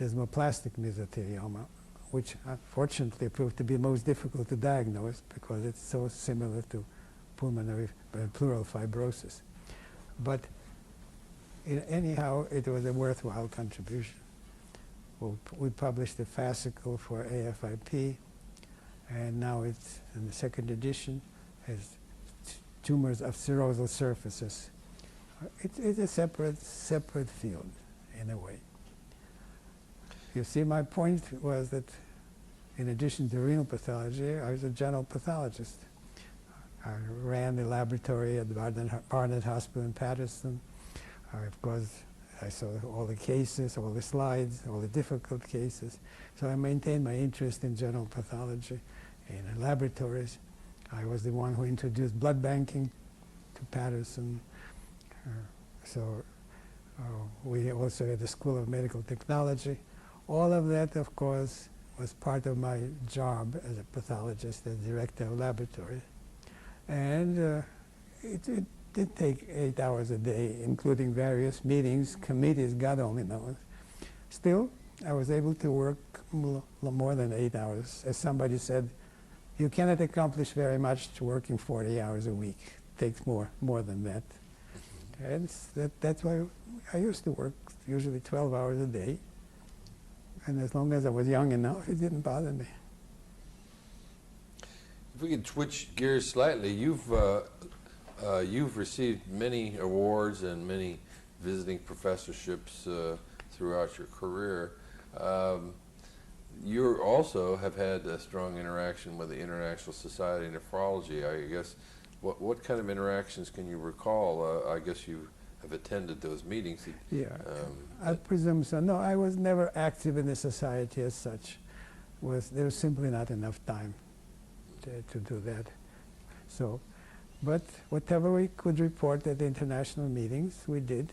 desmoplastic mesothelioma, which unfortunately proved to be most difficult to diagnose because it's so similar to pulmonary pleural fibrosis. But anyhow, it was a worthwhile contribution. We published a fascicle for AFIP, and now it's in the second edition, has tumors of serosal surfaces. It's a separate field, in a way. You see, my point was that in addition to renal pathology, I was a general pathologist. I ran the laboratory at Barnett Hospital in Patterson. Of course, I saw all the cases, all the slides, all the difficult cases. So I maintained my interest in general pathology in laboratories. I was the one who introduced blood banking to Patterson. We also had the School of Medical Technology. All of that, of course, was part of my job as a pathologist, as director of laboratory. And it did take 8 hours a day, including various meetings, committees, God only knows. Still, I was able to work more than 8 hours. As somebody said, you cannot accomplish very much working 40 hours a week. It takes more than that. And that's why I used to work usually 12 hours a day. And as long as I was young enough, it didn't bother me. If we could switch gears slightly, you've received many awards and many visiting professorships throughout your career. You also have had a strong interaction with the International Society of Nephrology. I guess, what kind of interactions can you recall? I guess you have attended those meetings. Yeah, I presume so. No, I was never active in the society as such. There was simply not enough time to do that. So, but whatever we could report at the international meetings, we did.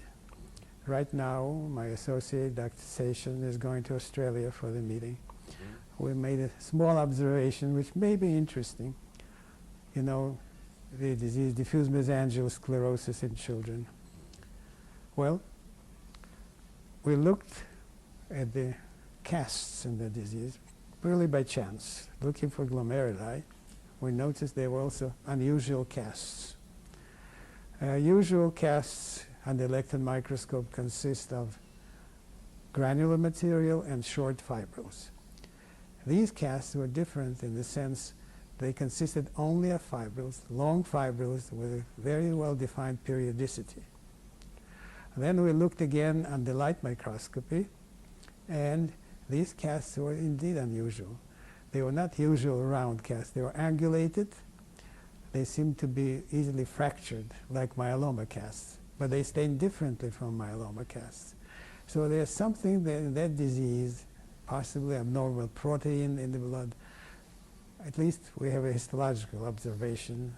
Right now, my associate, Dr. Sation, is going to Australia for the meeting. Mm-hmm. We made a small observation, which may be interesting. You know, the disease, diffuse mesangial sclerosis in children. Well, we looked at the casts in the disease, purely by chance, looking for glomeruli. We noticed there were also unusual casts. Usual casts under the electron microscope consist of granular material and short fibrils. These casts were different in the sense they consisted only of fibrils, long fibrils with a very well-defined periodicity. And then we looked again under light microscopy, and these casts were indeed unusual. They were not usual round casts. They were angulated. They seemed to be easily fractured, like myeloma casts, but they stain differently from myeloma casts. So there's something in that disease, possibly abnormal protein in the blood. At least we have a histological observation.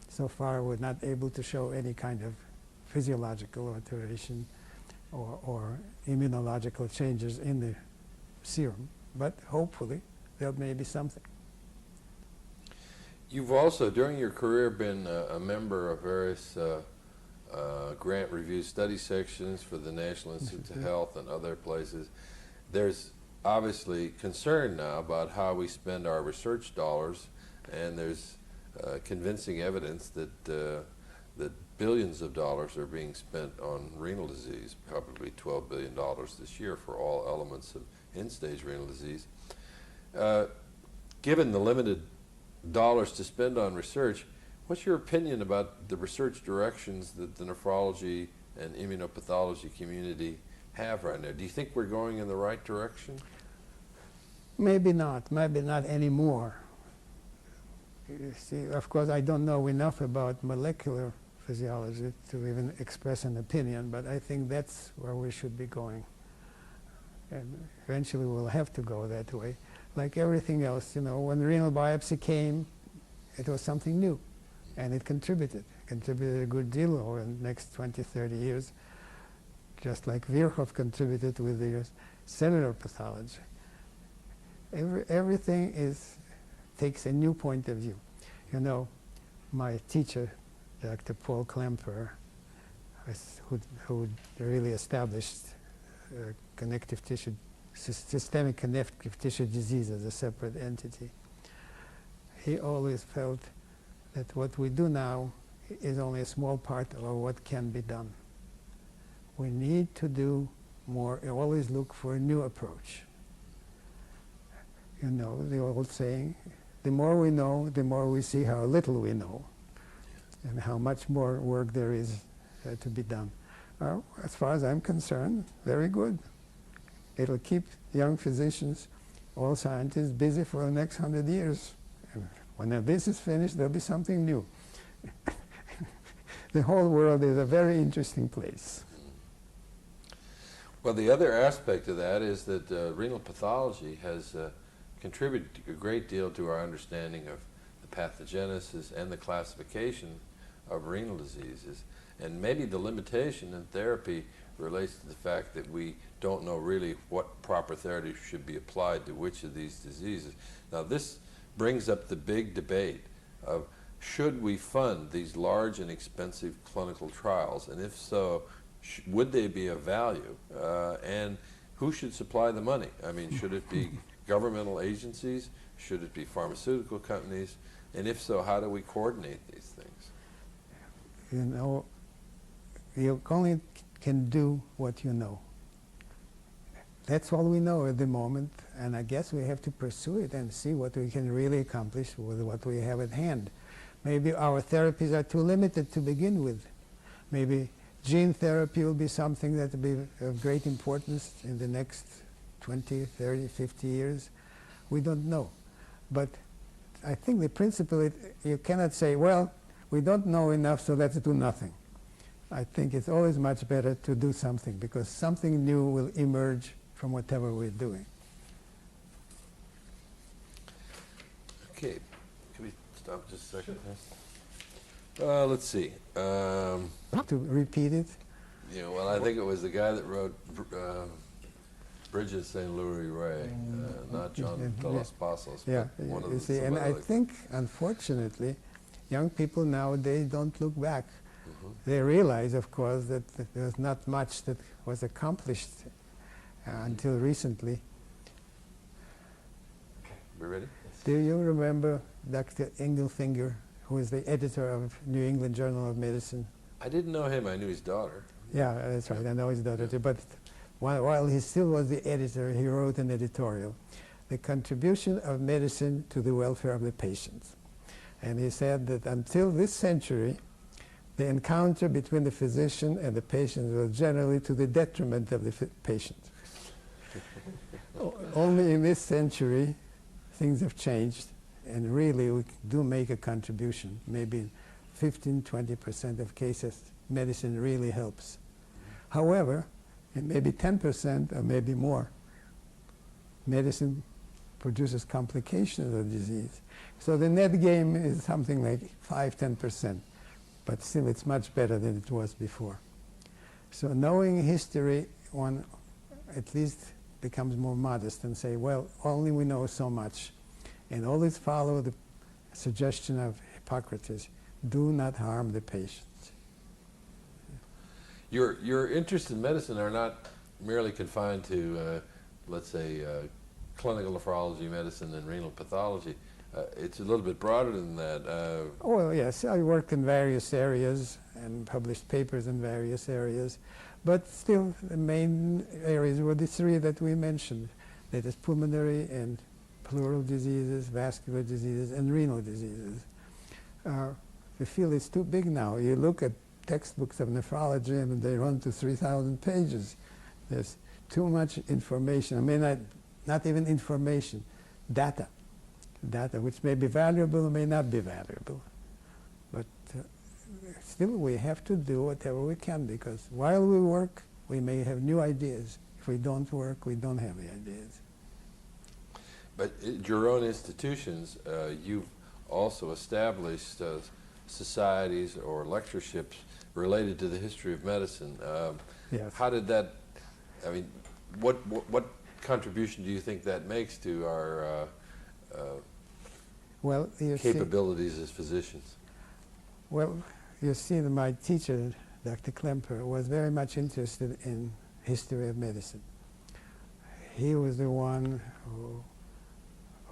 So far, we're not able to show any kind of physiological alteration or immunological changes in the serum, but hopefully there may be something. You've also, during your career, been a member of various grant review study sections for the National Institute of Health and other places. There's obviously concern now about how we spend our research dollars, and there's convincing evidence that that billions of dollars are being spent on renal disease, probably $12 billion this year for all elements of end-stage renal disease. Given the limited dollars to spend on research, what's your opinion about the research directions that the nephrology and immunopathology community have right now? Do you think we're going in the right direction? Maybe not anymore. You see, of course, I don't know enough about molecular physiology to even express an opinion, but I think that's where we should be going. And eventually we'll have to go that way. Like everything else, you know, when renal biopsy came, it was something new, and it contributed a good deal over the next 20, 30 years, just like Virchow contributed with the cellular pathology. Everything takes a new point of view. You know, my teacher, Dr. Paul Klemper, who really established connective tissue, systemic connective tissue disease as a separate entity. He always felt that what we do now is only a small part of what can be done. We need to do more, always look for a new approach. You know, the old saying, the more we know, the more we see how little we know, and how much more work there is to be done. As far as I'm concerned, very good. It'll keep young physicians, all scientists, busy for the next 100 years. And when this is finished, there'll be something new. The whole world is a very interesting place. Well, the other aspect of that is that renal pathology has contributed a great deal to our understanding of the pathogenesis and the classification of renal diseases. And maybe the limitation in therapy relates to the fact that we don't know really what proper therapy should be applied to which of these diseases. Now, this brings up the big debate of should we fund these large and expensive clinical trials, and if so, would they be of value, and who should supply the money? I mean, should it be governmental agencies? Should it be pharmaceutical companies? And if so, how do we coordinate these things? You know, you only can do what you know. That's all we know at the moment, and I guess we have to pursue it and see what we can really accomplish with what we have at hand. Maybe our therapies are too limited to begin with. Maybe gene therapy will be something that will be of great importance in the next 20, 30, 50 years. We don't know. But I think the principle, you cannot say, well, we don't know enough, so let's do nothing. I think it's always much better to do something, because something new will emerge from whatever we're doing. Okay, can we stop just a second? Let's see. To repeat it? Yeah, well, I think it was the guy that wrote Bridge of St. Louis Ray, not John de los Pasos, Yeah, but one of you the see, and I like think, unfortunately, young people nowadays don't look back. They realize, of course, that there's not much that was accomplished until recently. We ready? Do you remember Dr. Engelfinger, who is the editor of New England Journal of Medicine? I didn't know him. I knew his daughter. Yeah, that's right. I know his daughter too. But while he still was the editor, he wrote an editorial, "The Contribution of Medicine to the Welfare of the Patient." And he said that until this century, the encounter between the physician and the patient was generally to the detriment of the patient. Only in this century, things have changed, and really we do make a contribution. Maybe 15, 20% of cases, medicine really helps. However, in maybe 10% or maybe more, medicine produces complications of the disease. So the net gain is something like 5, 10%, but still it's much better than it was before. So knowing history, one at least becomes more modest and say, well, only we know so much. And always follow the suggestion of Hippocrates, do not harm the patient. Your interests in medicine are not merely confined to, let's say, clinical nephrology, medicine, and renal pathology. It's a little bit broader than that. Well, yes, I worked in various areas and published papers in various areas, but still the main areas were the three that we mentioned. That is pulmonary and pleural diseases, vascular diseases, and renal diseases. The field is too big now. You look at textbooks of nephrology and they run to 3,000 pages. There's too much information. I mean, not even information, data which may be valuable or may not be valuable. But still we have to do whatever we can, because while we work, we may have new ideas. If we don't work, we don't have the ideas. But at your own institutions, you've also established societies or lectureships related to the history of medicine. Yes. How did that, I mean, what contribution do you think that makes to our well, capabilities as physicians? Well, you see, my teacher, Dr. Klemper, was very much interested in history of medicine. He was the one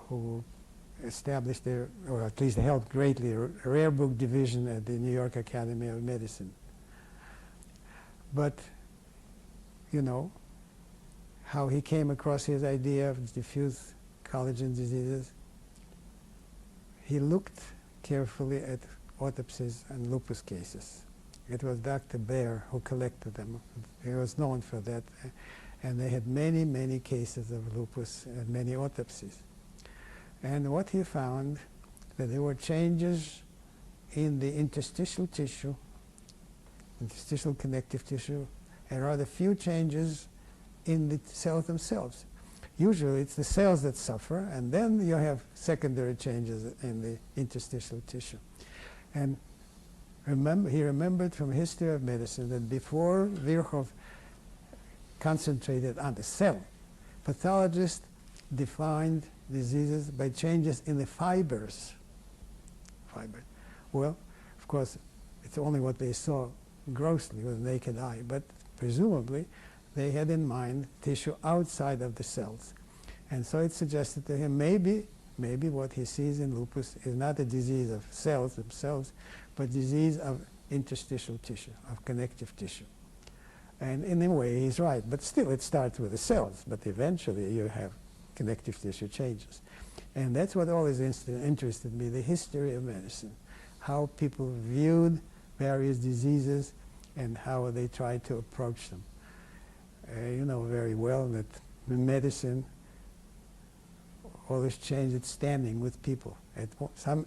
who established, or at least helped greatly, a rare book division at the New York Academy of Medicine. But, you know, how he came across his idea of diffuse collagen diseases, he looked carefully at autopsies and lupus cases. It was Dr. Baer who collected them. He was known for that. And they had many, many cases of lupus and many autopsies. And what he found, that there were changes in the interstitial tissue, interstitial connective tissue, and rather few changes in the cells themselves. Usually it's the cells that suffer, and then you have secondary changes in the interstitial tissue. And he remembered from history of medicine that before Virchow concentrated on the cell, pathologists defined diseases by changes in the fibers. Well, of course, it's only what they saw grossly with the naked eye, but presumably they had in mind tissue outside of the cells. And so it suggested to him maybe what he sees in lupus is not a disease of cells themselves, but disease of interstitial tissue, of connective tissue. And in a way he's right, but still it starts with the cells, but eventually you have connective tissue changes. And that's what always interested me, the history of medicine, how people viewed various diseases and how they tried to approach them. You know very well that in medicine always changed its standing with people. At some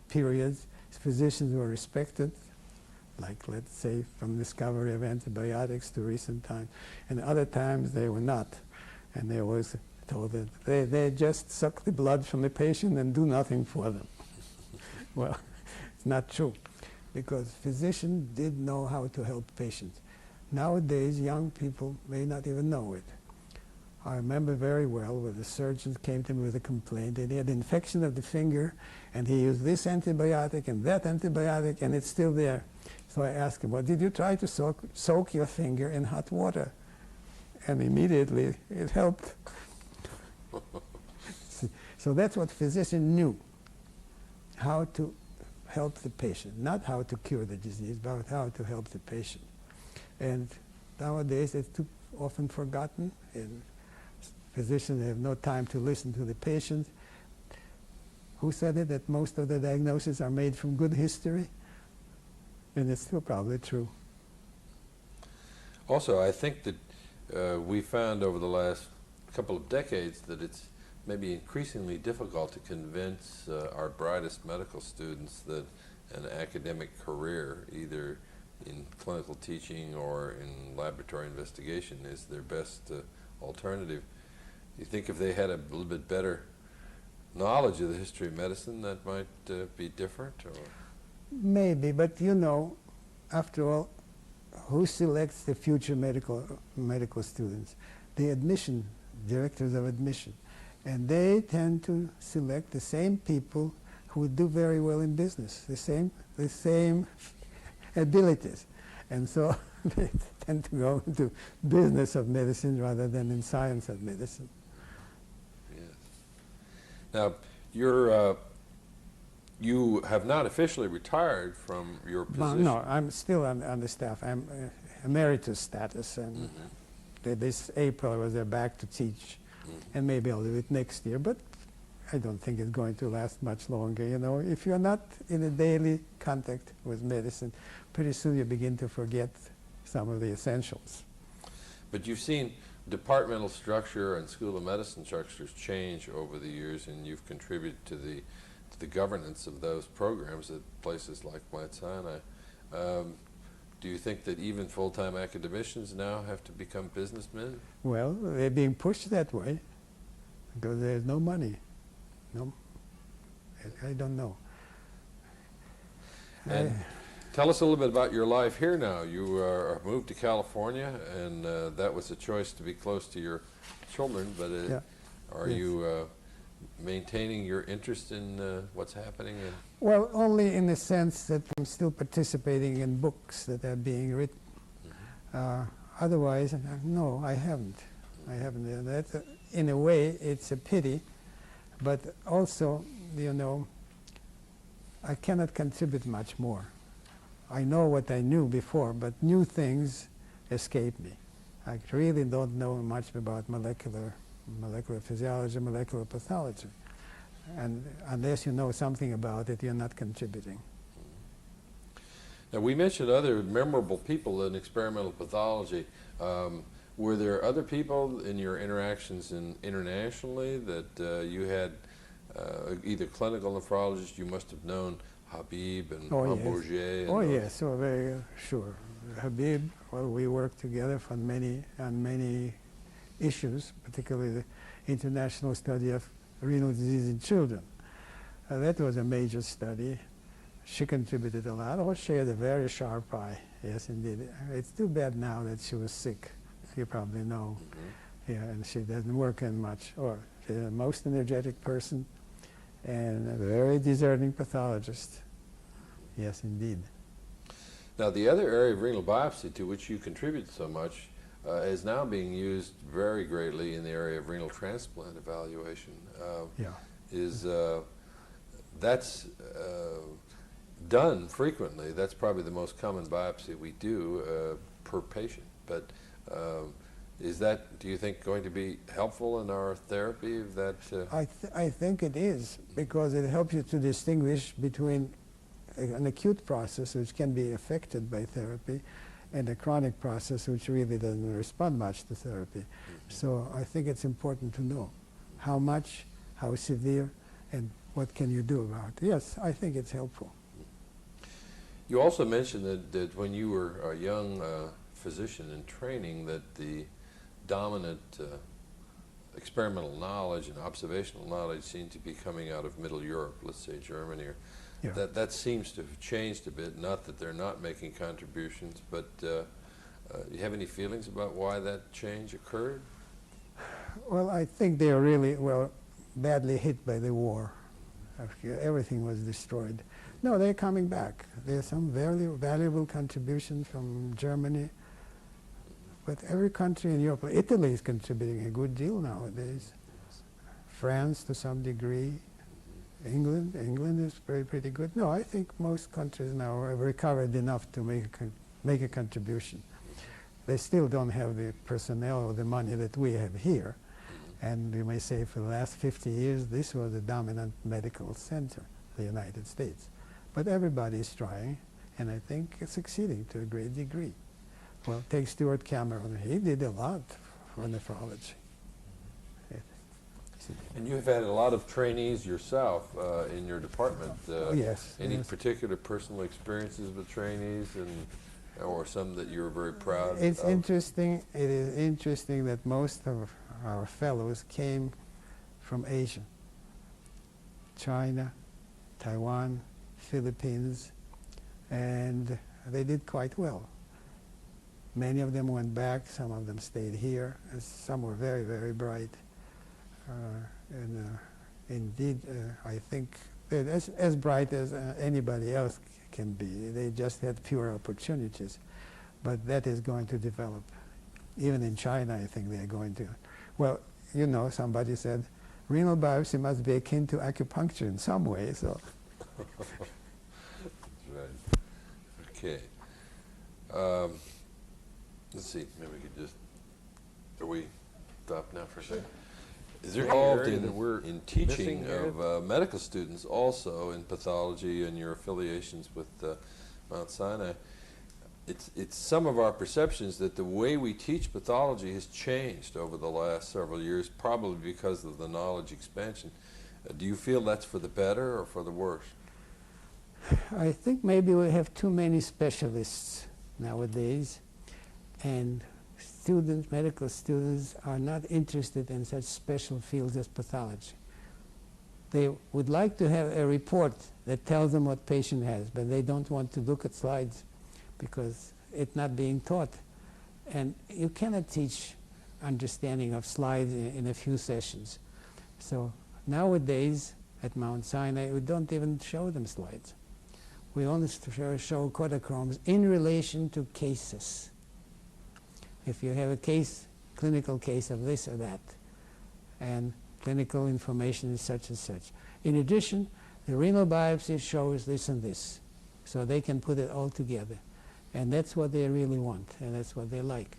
periods, physicians were respected, like let's say from discovery of antibiotics to recent times, and other times they were not. And they always told that they just suck the blood from the patient and do nothing for them. Well, it's not true, because physicians did know how to help patients. Nowadays, young people may not even know it. I remember very well when the surgeon came to me with a complaint that he had infection of the finger, and he used this antibiotic and that antibiotic, and it's still there. So I asked him, well, did you try to soak your finger in hot water? And immediately it helped. So that's what physicians knew, how to help the patient, not how to cure the disease, but how to help the patient. And nowadays it's too often forgotten, and physicians have no time to listen to the patient. Who said it, that most of the diagnoses are made from good history? And it's still probably true. Also, I think that we found over the last couple of decades that it's maybe increasingly difficult to convince our brightest medical students that an academic career, either in clinical teaching or in laboratory investigation, is their best alternative. Do you think if they had a little bit better knowledge of the history of medicine, that might be different? Or? Maybe, but you know, after all, who selects the future medical students? The admission, directors of admission. And they tend to select the same people who do very well in business, the same abilities. And so they tend to go into business of medicine rather than in science of medicine. Yes. Now, you have not officially retired from your Well, position. no, I'm still on the staff. I'm emeritus status, and this April I was back to teach, and maybe I'll do it next year, but I don't think it's going to last much longer. You know, if you're not in a daily contact with medicine, pretty soon you begin to forget some of the essentials. But you've seen departmental structure and School of Medicine structures change over the years, and you've contributed to the governance of those programs at places like Blantz. Do you think that even full-time academicians now have to become businessmen? Well, they're being pushed that way because there's no money. No, I don't know. And tell us a little bit about your life here now. You are moved to California, and that was a choice to be close to your children, but Yeah. are Yes. you maintaining your interest in what's happening? Well, only in the sense that I'm still participating in books that are being written. Otherwise, no, I haven't. I haven't. That, in a way, it's a pity, but also, you know, I cannot contribute much more. I know what I knew before, but new things escape me. I really don't know much about molecular physiology, molecular pathology. And unless you know something about it, you're not contributing. Now, we mentioned other memorable people in experimental pathology. Were there other people in your interactions internationally that you had, either clinical nephrologists? You must have known Habib and Bourget. Oh yes, oh very sure. Habib, well, we worked together on many issues, particularly the international study of renal disease in children. That was a major study. She contributed a lot. Oh, she had a very sharp eye. Yes, indeed. It's too bad now that she was sick. You probably know. Yeah, and she doesn't work in much. Or she's the most energetic person and a very discerning pathologist. Yes, indeed. Now, the other area of renal biopsy to which you contribute so much is now being used very greatly in the area of renal transplant evaluation. Yeah. That's done frequently. That's probably the most common biopsy we do per patient. But is that, do you think, going to be helpful in our therapy of that? I think it is, because it helps you to distinguish between an acute process which can be affected by therapy and a chronic process which really doesn't respond much to therapy. So I think it's important to know how much, how severe, and what can you do about it. Yes, I think it's helpful. You also mentioned that when you were a young physician in training, that the dominant experimental knowledge and observational knowledge seemed to be coming out of Middle Europe, let's say Germany. Or Yeah. that seems to have changed a bit. Not that they're not making contributions, but you have any feelings about why that change occurred? Well, I think they are really, badly hit by the war. Everything was destroyed. No, they're coming back. There's some very valuable contribution from Germany. But every country in Europe, Italy is contributing a good deal nowadays. France to some degree. England is pretty good. No, I think most countries now have recovered enough to make a contribution. They still don't have the personnel or the money that we have here. And we may say for the last 50 years, this was the dominant medical center, the United States. But everybody is trying, and I think it's succeeding to a great degree. Well, take Stuart Cameron. He did a lot for nephrology. And you have had a lot of trainees yourself in your department. Yes. Any yes. particular personal experiences with trainees, or some that you're very proud of? It's interesting. It is interesting that most of our fellows came from Asia, China, Taiwan, Philippines, and they did quite well. Many of them went back, some of them stayed here, and some were very, very bright. Indeed, I think they're as bright as anybody else can be. They just had fewer opportunities. but that is going to develop. Even in China, I think they're going to. Well, you know, somebody said renal biopsy must be akin to acupuncture in some way, so. That's right. Okay. Let's see, maybe we could just, are we stopped now for a second? Is there involved area that we're in teaching missing here? of medical students also in pathology and your affiliations with Mount Sinai? It's some of our perceptions that the way we teach pathology has changed over the last several years, probably because of the knowledge expansion. Do you feel that's for the better or for the worse? I think maybe we have too many specialists nowadays, and students, medical students, are not interested in such special fields as pathology. They would like to have a report that tells them what patient has, but they don't want to look at slides because it's not being taught. And you cannot teach understanding of slides in a few sessions. So nowadays at Mount Sinai, we don't even show them slides. We only show Kodachromes in relation to cases. If you have a case, clinical case of this or that, and clinical information is such and such. In addition, the renal biopsy shows this and this, so they can put it all together. And that's what they really want, and that's what they like.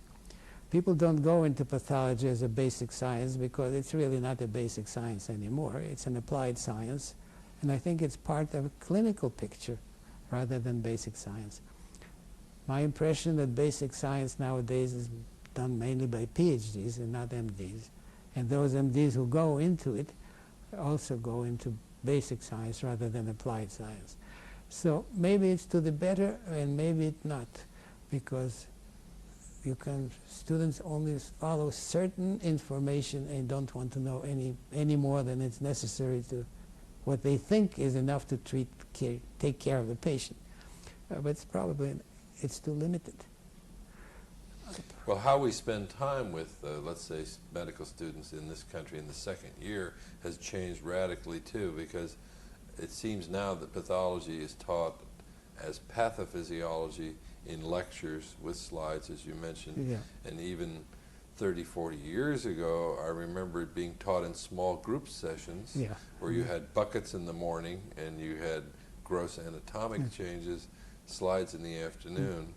People don't go into pathology as a basic science because it's really not a basic science anymore. It's an applied science, and I think it's part of a clinical picture rather than basic science. My impression that basic science nowadays is done mainly by PhDs and not MDs. And those MDs who go into it also go into basic science rather than applied science. So maybe it's to the better and maybe it's not, because students only follow certain information and don't want to know any more than it's necessary to what they think is enough to take care of the patient. But it's too limited. Well, how we spend time with, let's say, medical students in this country in the second year has changed radically too, because it seems now that pathology is taught as pathophysiology in lectures with slides, as you mentioned. Yeah. And even 30, 40 years ago, I remember it being taught in small group sessions, Yeah. where you had buckets in the morning and you had gross anatomic changes, slides in the afternoon.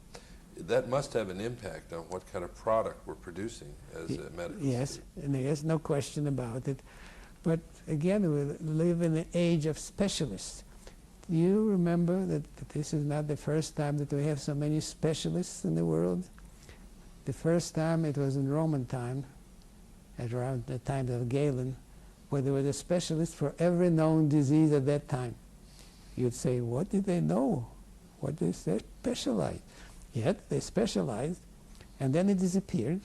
That must have an impact on what kind of product we're producing as a medical Yes, student. and there's no question about it. But again, we live in an age of specialists. Do you remember that this is not the first time that we have so many specialists in the world? The first time it was in Roman time, at around the time of Galen, where there was a specialist for every known disease at that time. You'd say, what did they know? What did they specialize? Yet they specialized, and then it disappeared,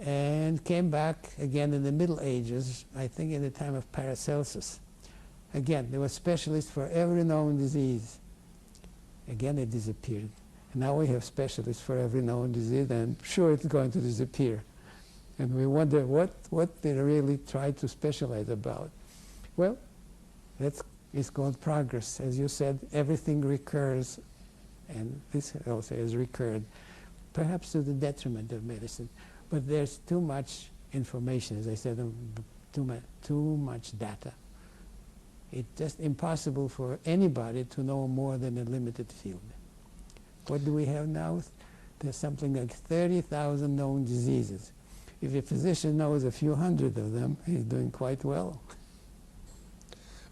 and came back again in the Middle Ages, I think in the time of Paracelsus. Again, there were specialists for every known disease. Again, it disappeared. And now we have specialists for every known disease, and I'm sure it's going to disappear. And we wonder what they really try to specialize about. Well, it's called progress. As you said, everything recurs, and this also has recurred, perhaps to the detriment of medicine. But there's too much information, as I said, too much data. It's just impossible for anybody to know more than a limited field. What do we have now? There's something like 30,000 known diseases. If a physician knows a few hundred of them, he's doing quite well.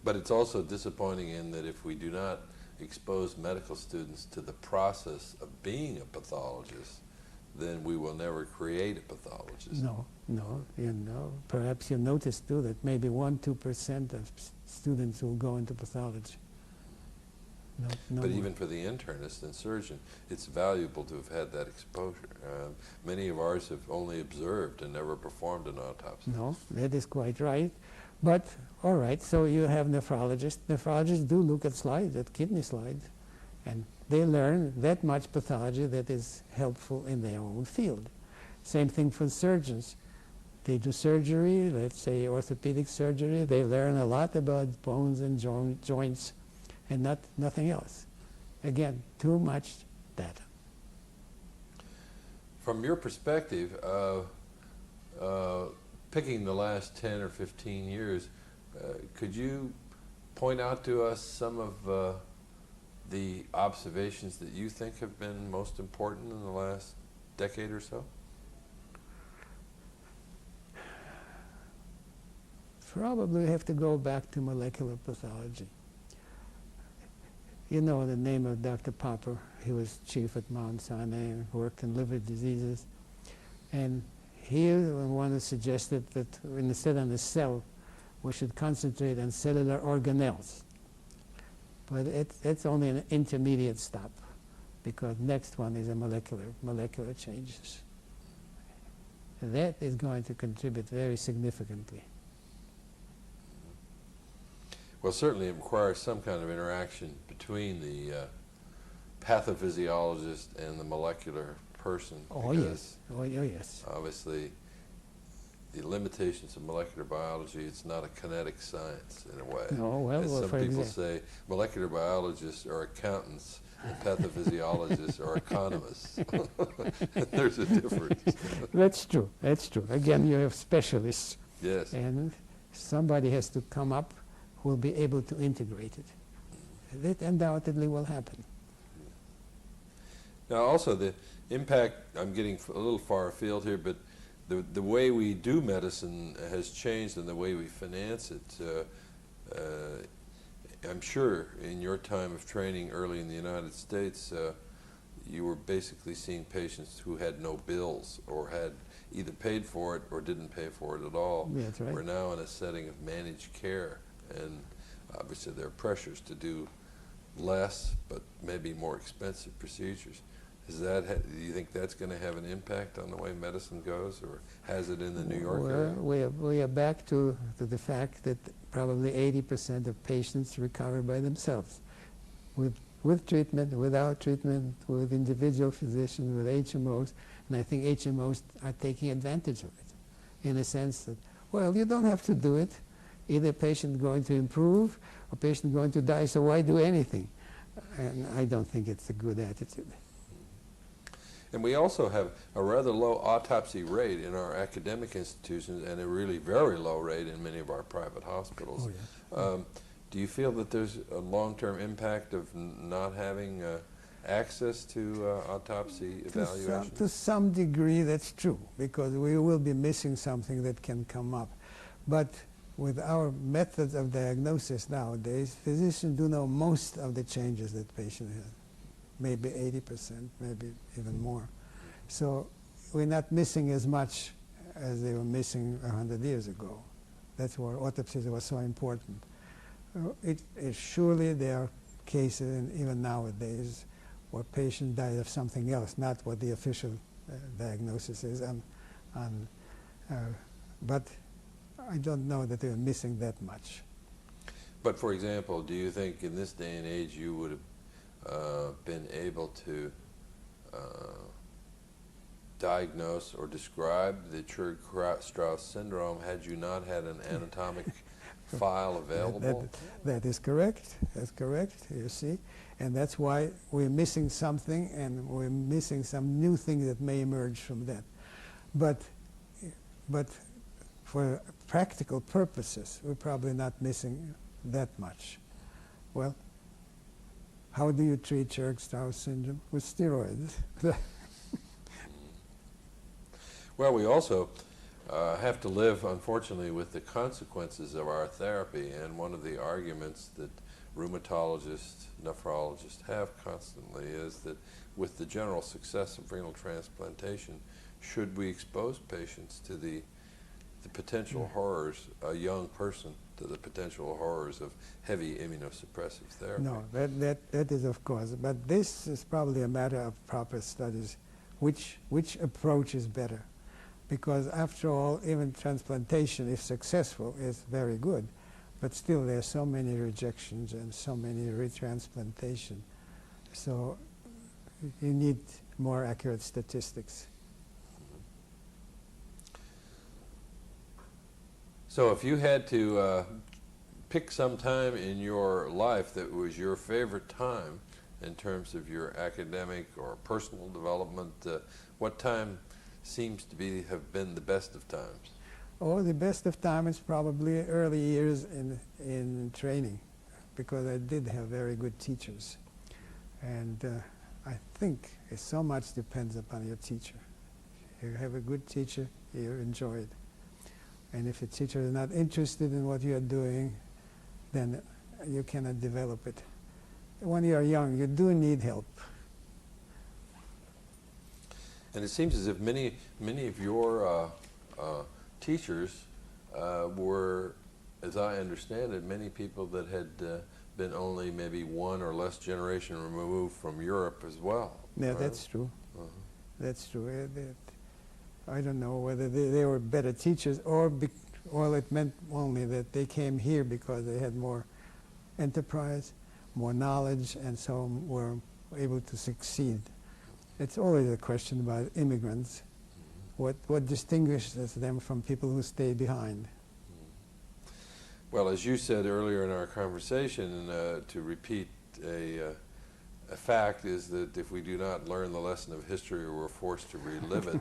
But it's also disappointing in that if we do not expose medical students to the process of being a pathologist, then we will never create a pathologist. No, perhaps you noticed too that maybe 1-2% of students will go into pathology. No But more. even for the internist and surgeon, it's valuable to have had that exposure. Many of ours have only observed and never performed an autopsy. No, that is quite right. But, all right, so you have nephrologists. Nephrologists do look at slides, at kidney slides, and they learn that much pathology that is helpful in their own field. Same thing for surgeons. They do surgery, let's say orthopedic surgery. They learn a lot about bones and joints and nothing else. Again, too much data. From your perspective, picking the last 10 or 15 years, could you point out to us some of the observations that you think have been most important in the last decade or so? Probably have to go back to molecular pathology. You know the name of Dr. Popper. He was chief at Mount Sinai and worked in liver diseases. And he one who suggested that instead of the cell, we should concentrate on cellular organelles. But it's only an intermediate stop, because next one is a molecular changes. That is going to contribute very significantly. Well, certainly it requires some kind of interaction between the pathophysiologist and the molecular person. Oh yes, oh yes. Obviously, the limitations of molecular biology, it's not a kinetic science in a way. No, well, As well, some for people example, say, molecular biologists are accountants and pathophysiologists are economists. There's a difference. That's true, that's true. Again, you have specialists. Yes. And somebody has to come up who will be able to integrate it. That undoubtedly will happen. Now also the impact, I'm getting a little far afield here, but the way we do medicine has changed and the way we finance it. I'm sure in your time of training early in the United States, you were basically seeing patients who had no bills or had either paid for it or didn't pay for it at all. That's right. We're now in a setting of managed care, and obviously there are pressures to do less but maybe more expensive procedures. Do you think that's going to have an impact on the way medicine goes, or has it in the New York area? We are back to the fact that probably 80% of patients recover by themselves, with treatment, without treatment, with individual physicians, with HMOs, and I think HMOs are taking advantage of it, in a sense that, well, you don't have to do it. Either patient going to improve or patient going to die, so why do anything? And I don't think it's a good attitude. And we also have a rather low autopsy rate in our academic institutions and a really very low rate in many of our private hospitals. Oh, yes. Do you feel that there's a long-term impact of not having access to autopsy evaluation? To some degree, that's true, because we will be missing something that can come up. But with our methods of diagnosis nowadays, physicians do know most of the changes that patient has. Maybe 80%, maybe even more. So we're not missing as much as they were missing 100 years ago. That's why autopsies were so important. Surely there are cases, and even nowadays, where patients die of something else, not what the official diagnosis is. But I don't know that they're missing that much. But for example, do you think in this day and age you would have been able to diagnose or describe the Churg-Strauss syndrome had you not had an anatomic file available? That is correct. That's correct, you see. And that's why we're missing something, and we're missing some new thing that may emerge from that. But for practical purposes, we're probably not missing that much. Well, how do you treat Churg-Strauss syndrome? With steroids. Well, we also have to live, unfortunately, with the consequences of our therapy, and one of the arguments that rheumatologists, nephrologists have constantly is that with the general success of renal transplantation, should we expose patients to the potential horrors, a young person, to the potential horrors of heavy immunosuppressive therapy? No, that is of course, but this is probably a matter of proper studies. Which approach is better? Because after all, even transplantation, if successful, is very good, but still there are so many rejections and so many retransplantation. So you need more accurate statistics. So if you had to pick some time in your life that was your favorite time in terms of your academic or personal development? What time seems to have been the best of times? Oh, the best of time is probably early years in training, because I did have very good teachers. And I think so much depends upon your teacher. If you have a good teacher, you enjoy it. And if the teacher is not interested in what you are doing, then you cannot develop it. When you are young, you do need help. And it seems as if many of your teachers were, as I understand it, many people that had been only maybe one or less generation removed from Europe as well. Yeah, right? that's true. Uh-huh. That's true. I don't know whether they were better teachers or it meant only that they came here because they had more enterprise, more knowledge, and so were able to succeed. It's always a question about immigrants. What distinguishes them from people who stay behind? Well, as you said earlier in our conversation, to repeat a fact is that if we do not learn the lesson of history, we're forced to relive it.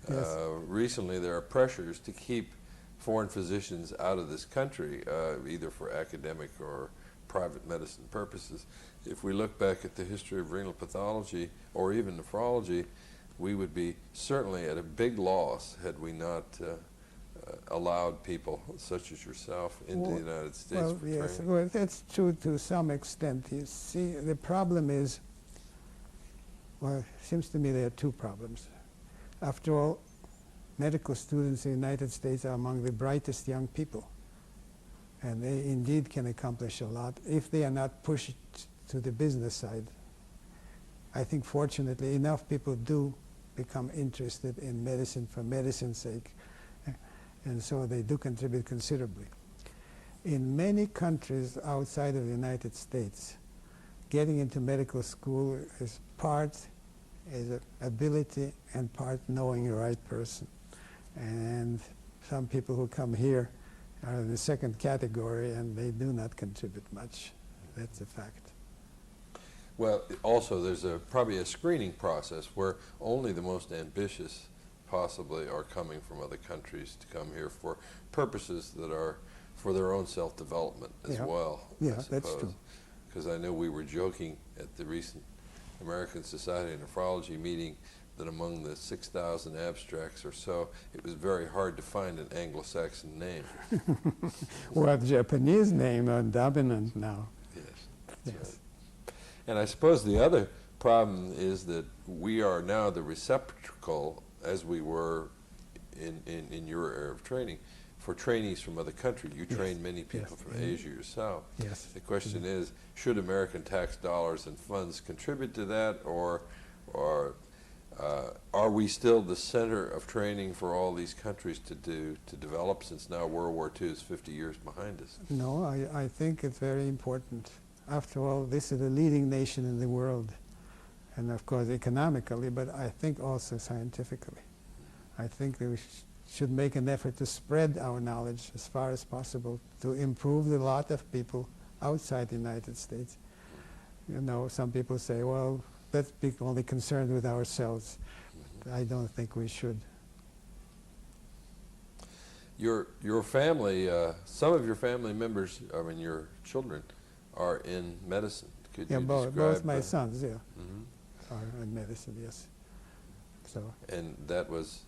Yes. Recently, there are pressures to keep foreign physicians out of this country, either for academic or private medicine purposes. If we look back at the history of renal pathology or even nephrology, we would be certainly at a big loss had we not allowed people such as yourself into the United States Well, for yes, training. well, that's true to some extent. You see, the problem is, well, it seems to me there are two problems. After all, medical students in the United States are among the brightest young people, and they indeed can accomplish a lot if they are not pushed to the business side. I think fortunately enough people do become interested in medicine for medicine's sake, and so they do contribute considerably. In many countries outside of the United States, getting into medical school is part ability and part knowing the right person. And some people who come here are in the second category and they do not contribute much. That's a fact. Well, also there's probably a screening process where only the most ambitious possibly are coming from other countries to come here for purposes that are for their own self-development as well. Yeah, that's true. Because I know we were joking at the recent American Society of Nephrology meeting that among the 6,000 abstracts or so, it was very hard to find an Anglo-Saxon name. Well, Japanese name are dominant now. Yes. Yes. Right. And I suppose the other problem is that we are now the receptacle, as we were in your era of training, for trainees from other countries. You train many people from Asia yourself. Yes. The question is, should American tax dollars and funds contribute to that, or are we still the center of training for all these countries to develop, since now World War II is 50 years behind us? No, I think it's very important. After all, this is the leading nation in the world, and of course economically, but I think also scientifically. I think that we should make an effort to spread our knowledge as far as possible to improve the lot of people outside the United States. You know, some people say, well, let's be only concerned with ourselves. I don't think we should. Your family, some of your family members, I mean your children, are in medicine. Could you Both describe my sons, Mhm. are in medicine, yes. So. And that was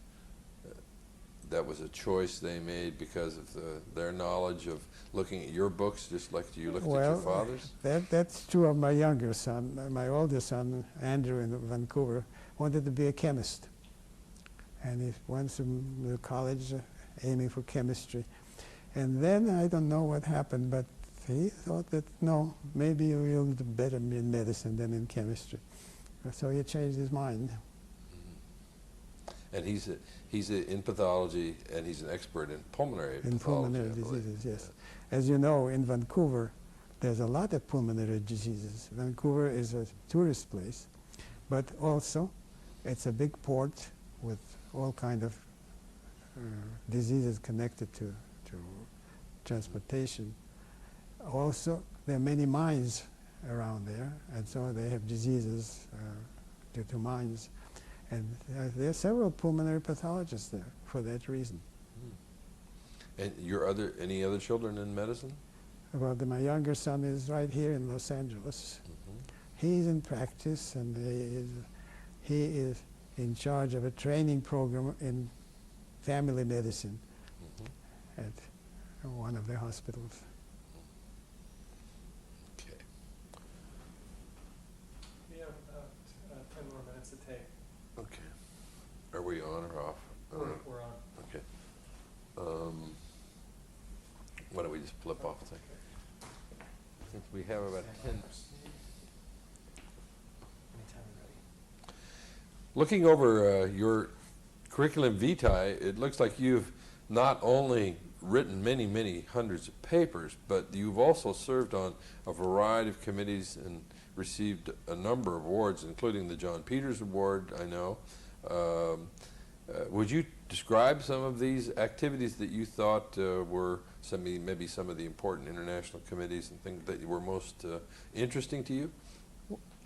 a choice they made because of their knowledge of looking at your books, just like you looked at your father's? That's true of my younger son. My older son, Andrew, in Vancouver, wanted to be a chemist. And he went to college aiming for chemistry. And then, I don't know what happened, but he thought that, no, maybe you'll do better in medicine than in chemistry. So he changed his mind. And he's in pathology, and he's an expert in pulmonary pathology. In pulmonary diseases, yes. As you know, in Vancouver, there's a lot of pulmonary diseases. Vancouver is a tourist place, but also it's a big port with all kind of diseases connected to transportation. Also, there are many mines around there, and so they have diseases due to mines. And there are several pulmonary pathologists there for that reason. And any other children in medicine? Well, my younger son is right here in Los Angeles. He's in practice, and he is in charge of a training program in family medicine at one of the hospitals. Okay. We have about 10 more minutes to take. Okay. Are we on or off? We're on. Okay. Why don't we just flip off the thing? Since we have about 10. Anytime you're ready. Looking over your curriculum vitae, it looks like you've not only written many, many hundreds of papers, but you've also served on a variety of committees and received a number of awards, including the John Peters Award, I know. Would you describe some of these activities that you thought were maybe some of the important international committees and things that were most interesting to you?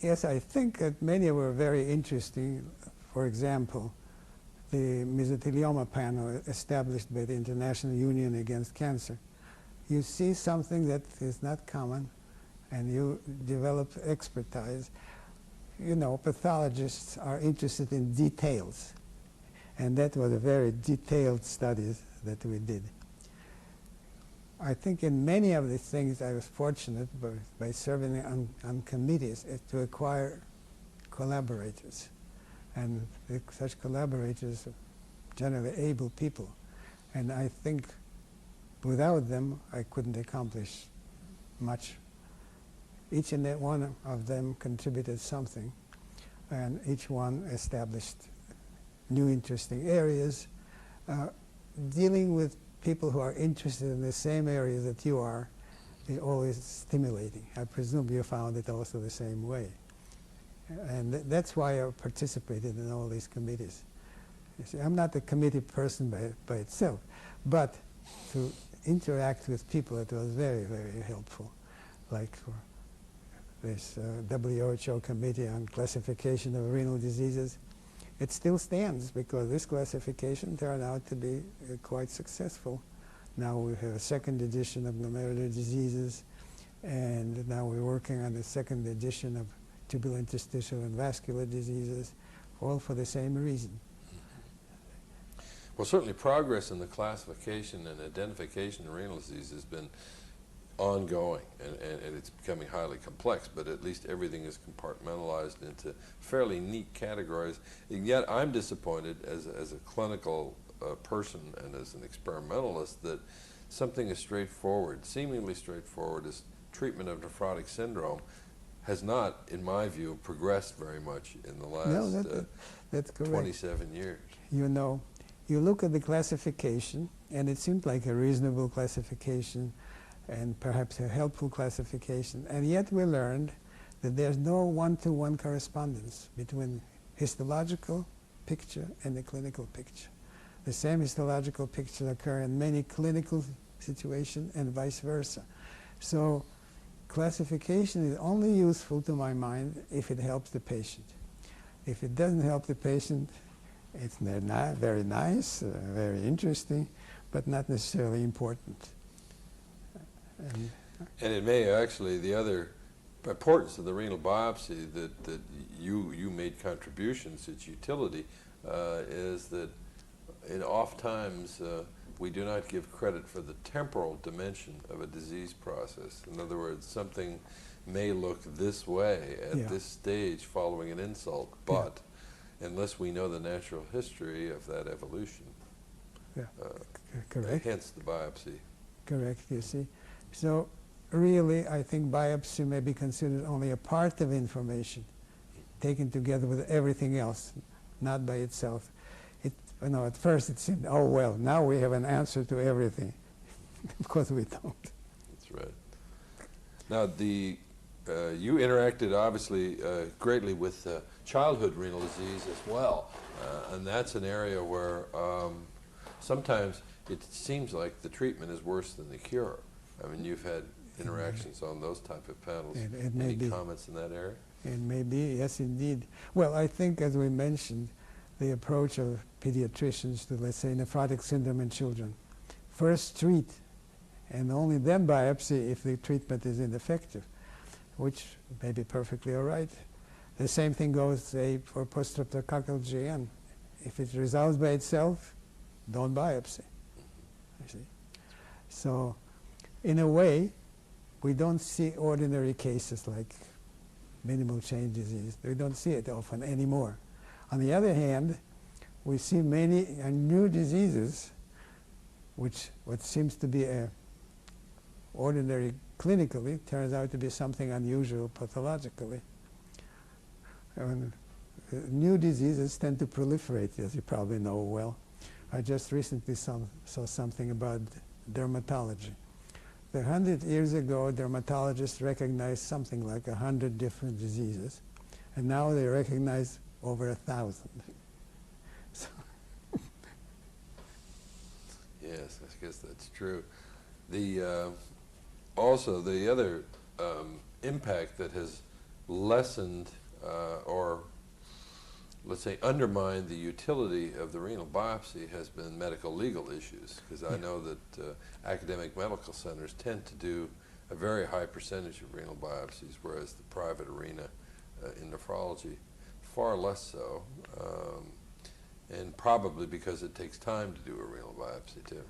Yes, I think that many were very interesting. For example, the mesothelioma panel established by the International Union Against Cancer. You see something that is not common, and you develop expertise. You know, pathologists are interested in details, and that was a very detailed study that we did. I think in many of these things I was fortunate by serving on committees to acquire collaborators. And such collaborators are generally able people. And I think without them I couldn't accomplish much. Each and every one of them contributed something, and each one established new interesting areas. Dealing with people who are interested in the same areas that you are is always stimulating. I presume you found it also the same way. And that's why I participated in all these committees. You see, I'm not a committee person by itself, but to interact with people, it was very, very helpful. Like for this WHO committee on classification of renal diseases, it still stands because this classification turned out to be quite successful. Now we have a second edition of glomerular diseases, and now we're working on the second edition of tubulointerstitial and vascular diseases, all for the same reason. Well, certainly progress in the classification and identification of renal disease has been ongoing, and it's becoming highly complex, but at least everything is compartmentalized into fairly neat categories. And yet I'm disappointed as a clinical person and as an experimentalist that something as straightforward, seemingly straightforward as treatment of nephrotic syndrome has not, in my view, progressed very much in the last that's correct. 27 years. You know, you look at the classification, and it seemed like a reasonable classification and perhaps a helpful classification, and yet we learned that there's no one-to-one correspondence between histological picture and the clinical picture. The same histological pictures occur in many clinical situations and vice versa. So classification is only useful to my mind if it helps the patient. If it doesn't help the patient, it's not very nice, very interesting, but not necessarily important. And it may actually, the other importance of the renal biopsy that you made contributions, its utility, is that oftentimes we do not give credit for the temporal dimension of a disease process. In other words, something may look this way at this stage following an insult, but unless we know the natural history of that evolution, correct. Hence the biopsy. Correct, you see. So really, I think biopsy may be considered only a part of information, taken together with everything else, not by itself. At first it seemed, oh well, now we have an answer to everything. Of course we don't. That's right. Now, you interacted obviously greatly with childhood renal disease as well, and that's an area where sometimes it seems like the treatment is worse than the cure. I mean, you've had interactions on those type of panels. It may Any be. comments in that area? It may be, yes, indeed. Well, I think, as we mentioned, the approach of pediatricians to, let's say, nephrotic syndrome in children. First treat, and only then biopsy if the treatment is ineffective, which may be perfectly all right. The same thing goes, say, for post-streptococcal GN. If it resolves by itself, don't biopsy. You see? So, in a way, we don't see ordinary cases like minimal change disease. We don't see it often anymore. On the other hand, we see many new diseases, which what seems to be ordinary clinically turns out to be something unusual pathologically. And new diseases tend to proliferate, as you probably know well. I just recently saw something about dermatology. 100 years ago, dermatologists recognized something like 100 different diseases, and now they recognize over 1,000. So Yes, I guess that's true. The also the other impact that has lessened or let's say undermined the utility of the renal biopsy has been medical legal issues, because I know that academic medical centers tend to do a very high percentage of renal biopsies, whereas the private arena in nephrology far less so, and probably because it takes time to do a renal biopsy too.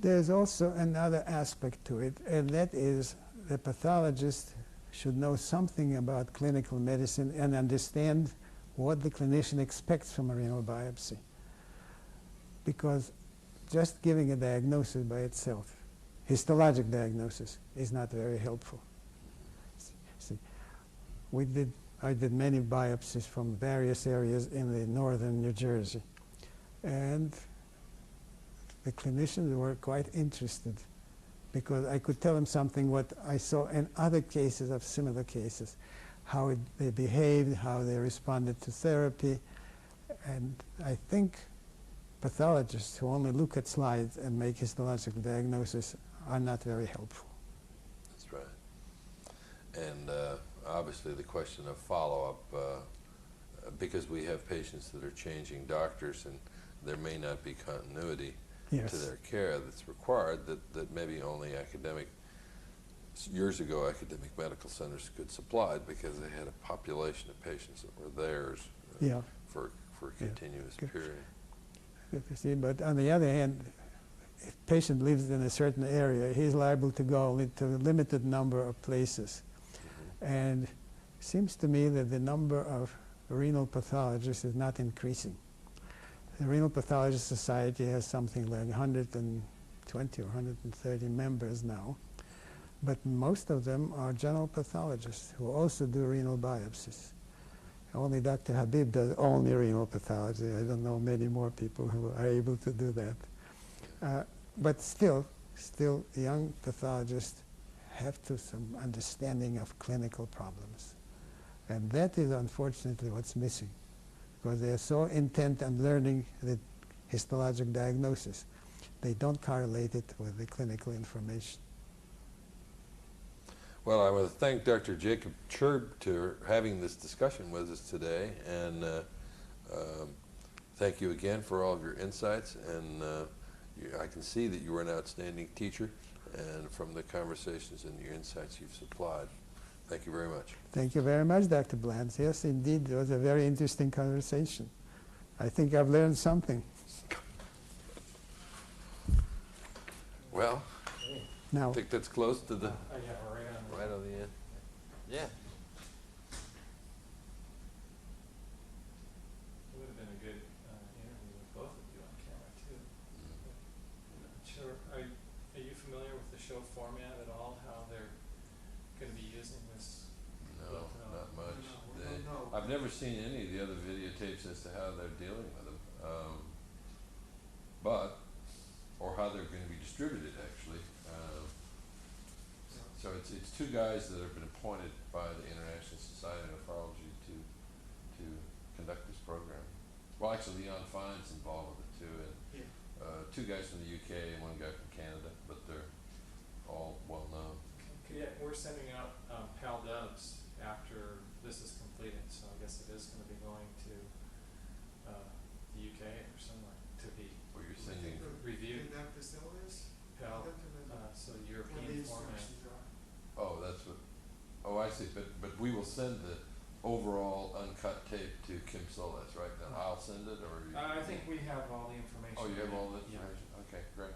there's also another aspect to it, and that is the pathologist should know something about clinical medicine and understand what the clinician expects from a renal biopsy. Because just giving a diagnosis by itself, histologic diagnosis, is not very helpful. See, I did many biopsies from various areas in the northern New Jersey, and the clinicians were quite interested because I could tell them something what I saw in other cases of similar cases, how they behaved, how they responded to therapy. And I think pathologists who only look at slides and make histological diagnosis are not very helpful. That's right. And obviously the question of follow-up, because we have patients that are changing doctors and there may not be continuity to their care that's required, that maybe only years ago academic medical centers could supply because they had a population of patients that were theirs for a continuous period. You see, but on the other hand, if a patient lives in a certain area, he's liable to go only to a limited number of places. And it seems to me that the number of renal pathologists is not increasing. The Renal Pathology Society has something like 120 or 130 members now, but most of them are general pathologists who also do renal biopsies. Only Dr. Habib does only renal pathology. I don't know many more people who are able to do that. But still, young pathologists have some understanding of clinical problems. And that is unfortunately what's missing, because they are so intent on learning the histologic diagnosis. They don't correlate it with the clinical information. Well, I want to thank Dr. Jacob Churg for having this discussion with us today, and thank you again for all of your insights. And I can see that you are an outstanding teacher, and from the conversations and your insights you've supplied. Thank you very much. Thank you very much, Dr. Blantz. Yes, indeed, it was a very interesting conversation. I think I've learned something. Well, Now, I think that's close to the Yeah, we're right on the end. Yeah. It would have been a good interview with both of you on camera too. Sure. Are you familiar with the show format at all? How they're going to be using this? No, not much. No. I've never seen any of the other videotapes as to how they're dealing with them, or how they're going to be distributed actually. So it's two guys that have been appointed by the International Society of Nephrology to conduct this program. Well, actually, Leon Fine's involved with it too, and two guys from the UK and one guy from Canada, but they're all well known. I see, but we will send the overall uncut tape to Kim Solis, right? Then I'll send it, or you? I think we have all the information. Oh, you have all the Yeah. information? Okay, great.